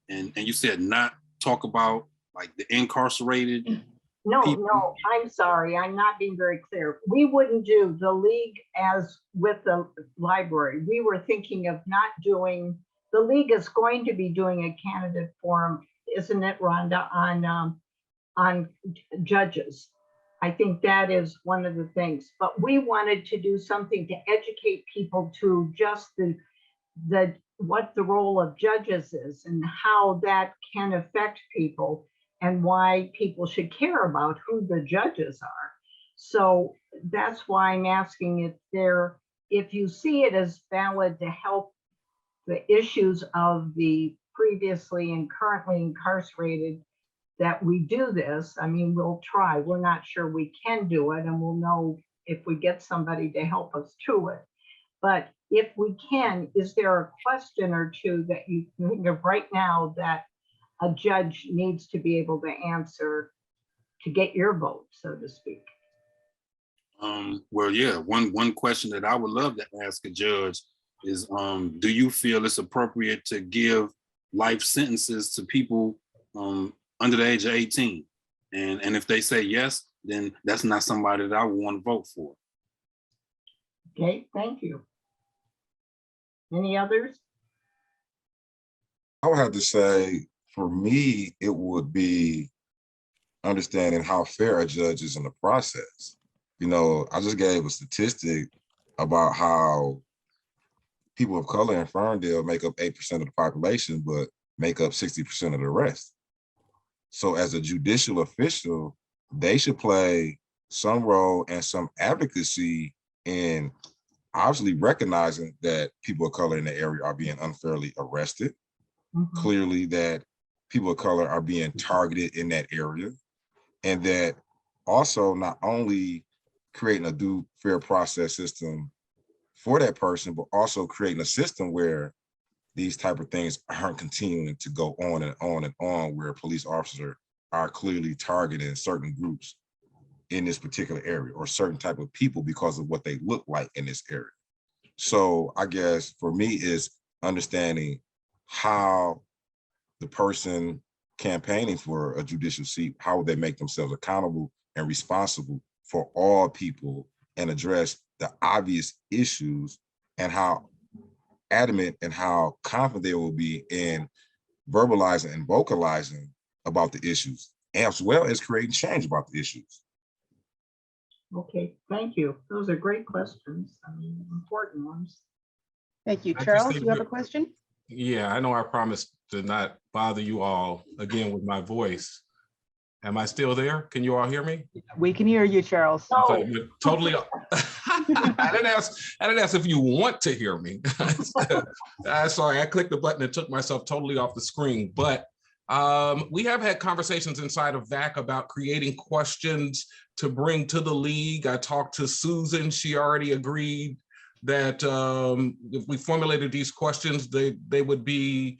and you said not talk about like the incarcerated? No, I'm sorry. I'm not being very clear. We wouldn't do the league as with the library. We were thinking of not doing, the league is going to be doing a candidate forum, isn't it, Rhonda, on judges. I think that is one of the things, but we wanted to do something to educate people to just what the role of judges is and how that can affect people, and why people should care about who the judges are. So that's why I'm asking if you see it as valid to help the issues of the previously and currently incarcerated, that we do this. I mean, we'll try. We're not sure we can do it, and we'll know if we get somebody to help us to it. But if we can, is there a question or two that you think of right now that a judge needs to be able to answer to get your vote, so to speak? Well, yeah, one question that I would love to ask a judge is, do you feel it's appropriate to give life sentences to people under the age of 18? And if they say yes, then that's not somebody that I would want to vote for. Okay, thank you. Any others? I would have to say, for me, it would be understanding how fair a judge is in the process. You know, I just gave a statistic about how people of color in Ferndale make up 8% of the population, but make up 60% of the rest. So as a judicial official, they should play some role and some advocacy in obviously recognizing that people of color in the area are being unfairly arrested. Clearly that people of color are being targeted in that area, and that also not only creating a due fair process system for that person, but also creating a system where these type of things aren't continuing to go on and on and on, where police officers are clearly targeting certain groups in this particular area or certain type of people because of what they look like in this area. So I guess for me is understanding how the person campaigning for a judicial seat, how would they make themselves accountable and responsible for all people and address the obvious issues, and how adamant and how confident they will be in verbalizing and vocalizing about the issues, as well as creating change about the issues. Okay, thank you. Those are great questions. I mean, important ones. Thank you. I just Charles, think you have a that- question? Yeah, I know I promised to not bother you all again with my voice. Am I still there? Can you all hear me? We can hear you, Charles. I thought you were totally. I didn't ask if you want to hear me. Sorry, I clicked the button and took myself totally off the screen. But we have had conversations inside of VAC about creating questions to bring to the league. I talked to Susan. She already agreed that if we formulated these questions, they would be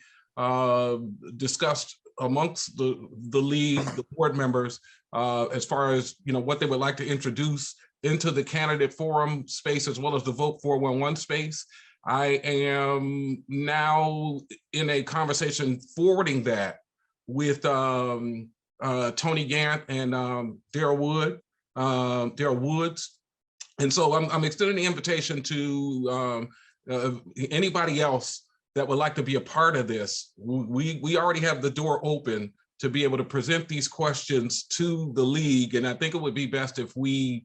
discussed amongst the league, the board members, as far as what they would like to introduce into the candidate forum space as well as the Vote 411 space. I am now in a conversation forwarding that with Tony Gant and Daryl Woods. And so I'm extending the invitation to anybody else that would like to be a part of this. We already have the door open to be able to present these questions to the league. And I think it would be best if we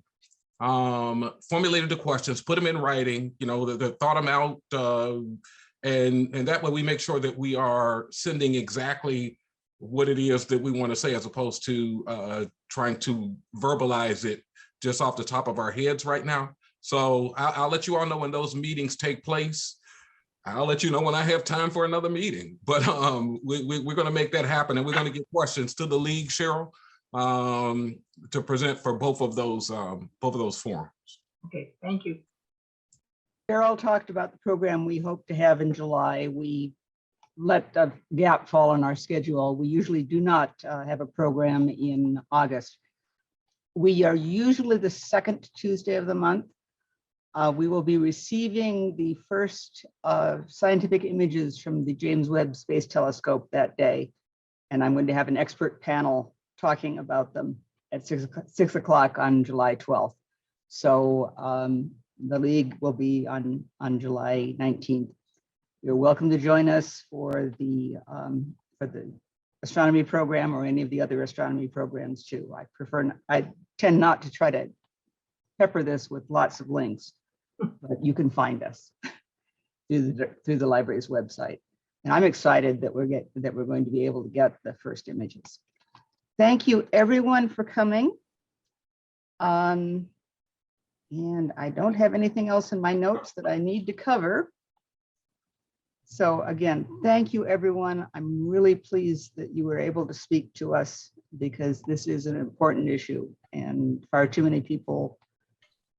formulated the questions, put them in writing, you know, that thought them out. And that way we make sure that we are sending exactly what it is that we want to say, as opposed to trying to verbalize it just off the top of our heads right now. So I'll let you all know when those meetings take place. I'll let you know when I have time for another meeting, but we're going to make that happen, and we're going to get questions to the league, Cheryl, to present for both of those forums. Okay, thank you. Cheryl talked about the program we hope to have in July. We let a gap fall in our schedule. We usually do not have a program in August. We are usually the second Tuesday of the month. We will be receiving the first scientific images from the James Webb Space Telescope that day. And I'm going to have an expert panel talking about them at 6 o'clock on July 12th. So the league will be on July 19th. You're welcome to join us for the astronomy program or any of the other astronomy programs too. I tend not to try to pepper this with lots of links, but you can find us through the library's website. And I'm excited that we're going to be able to get the first images. Thank you everyone for coming. And I don't have anything else in my notes that I need to cover. So again, thank you everyone. I'm really pleased that you were able to speak to us, because this is an important issue and far too many people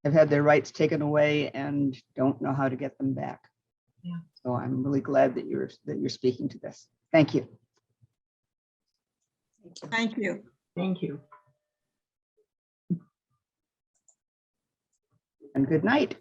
have had their rights taken away and don't know how to get them back. Yeah. So I'm really glad that you're speaking to this. Thank you. Thank you. Thank you. And good night.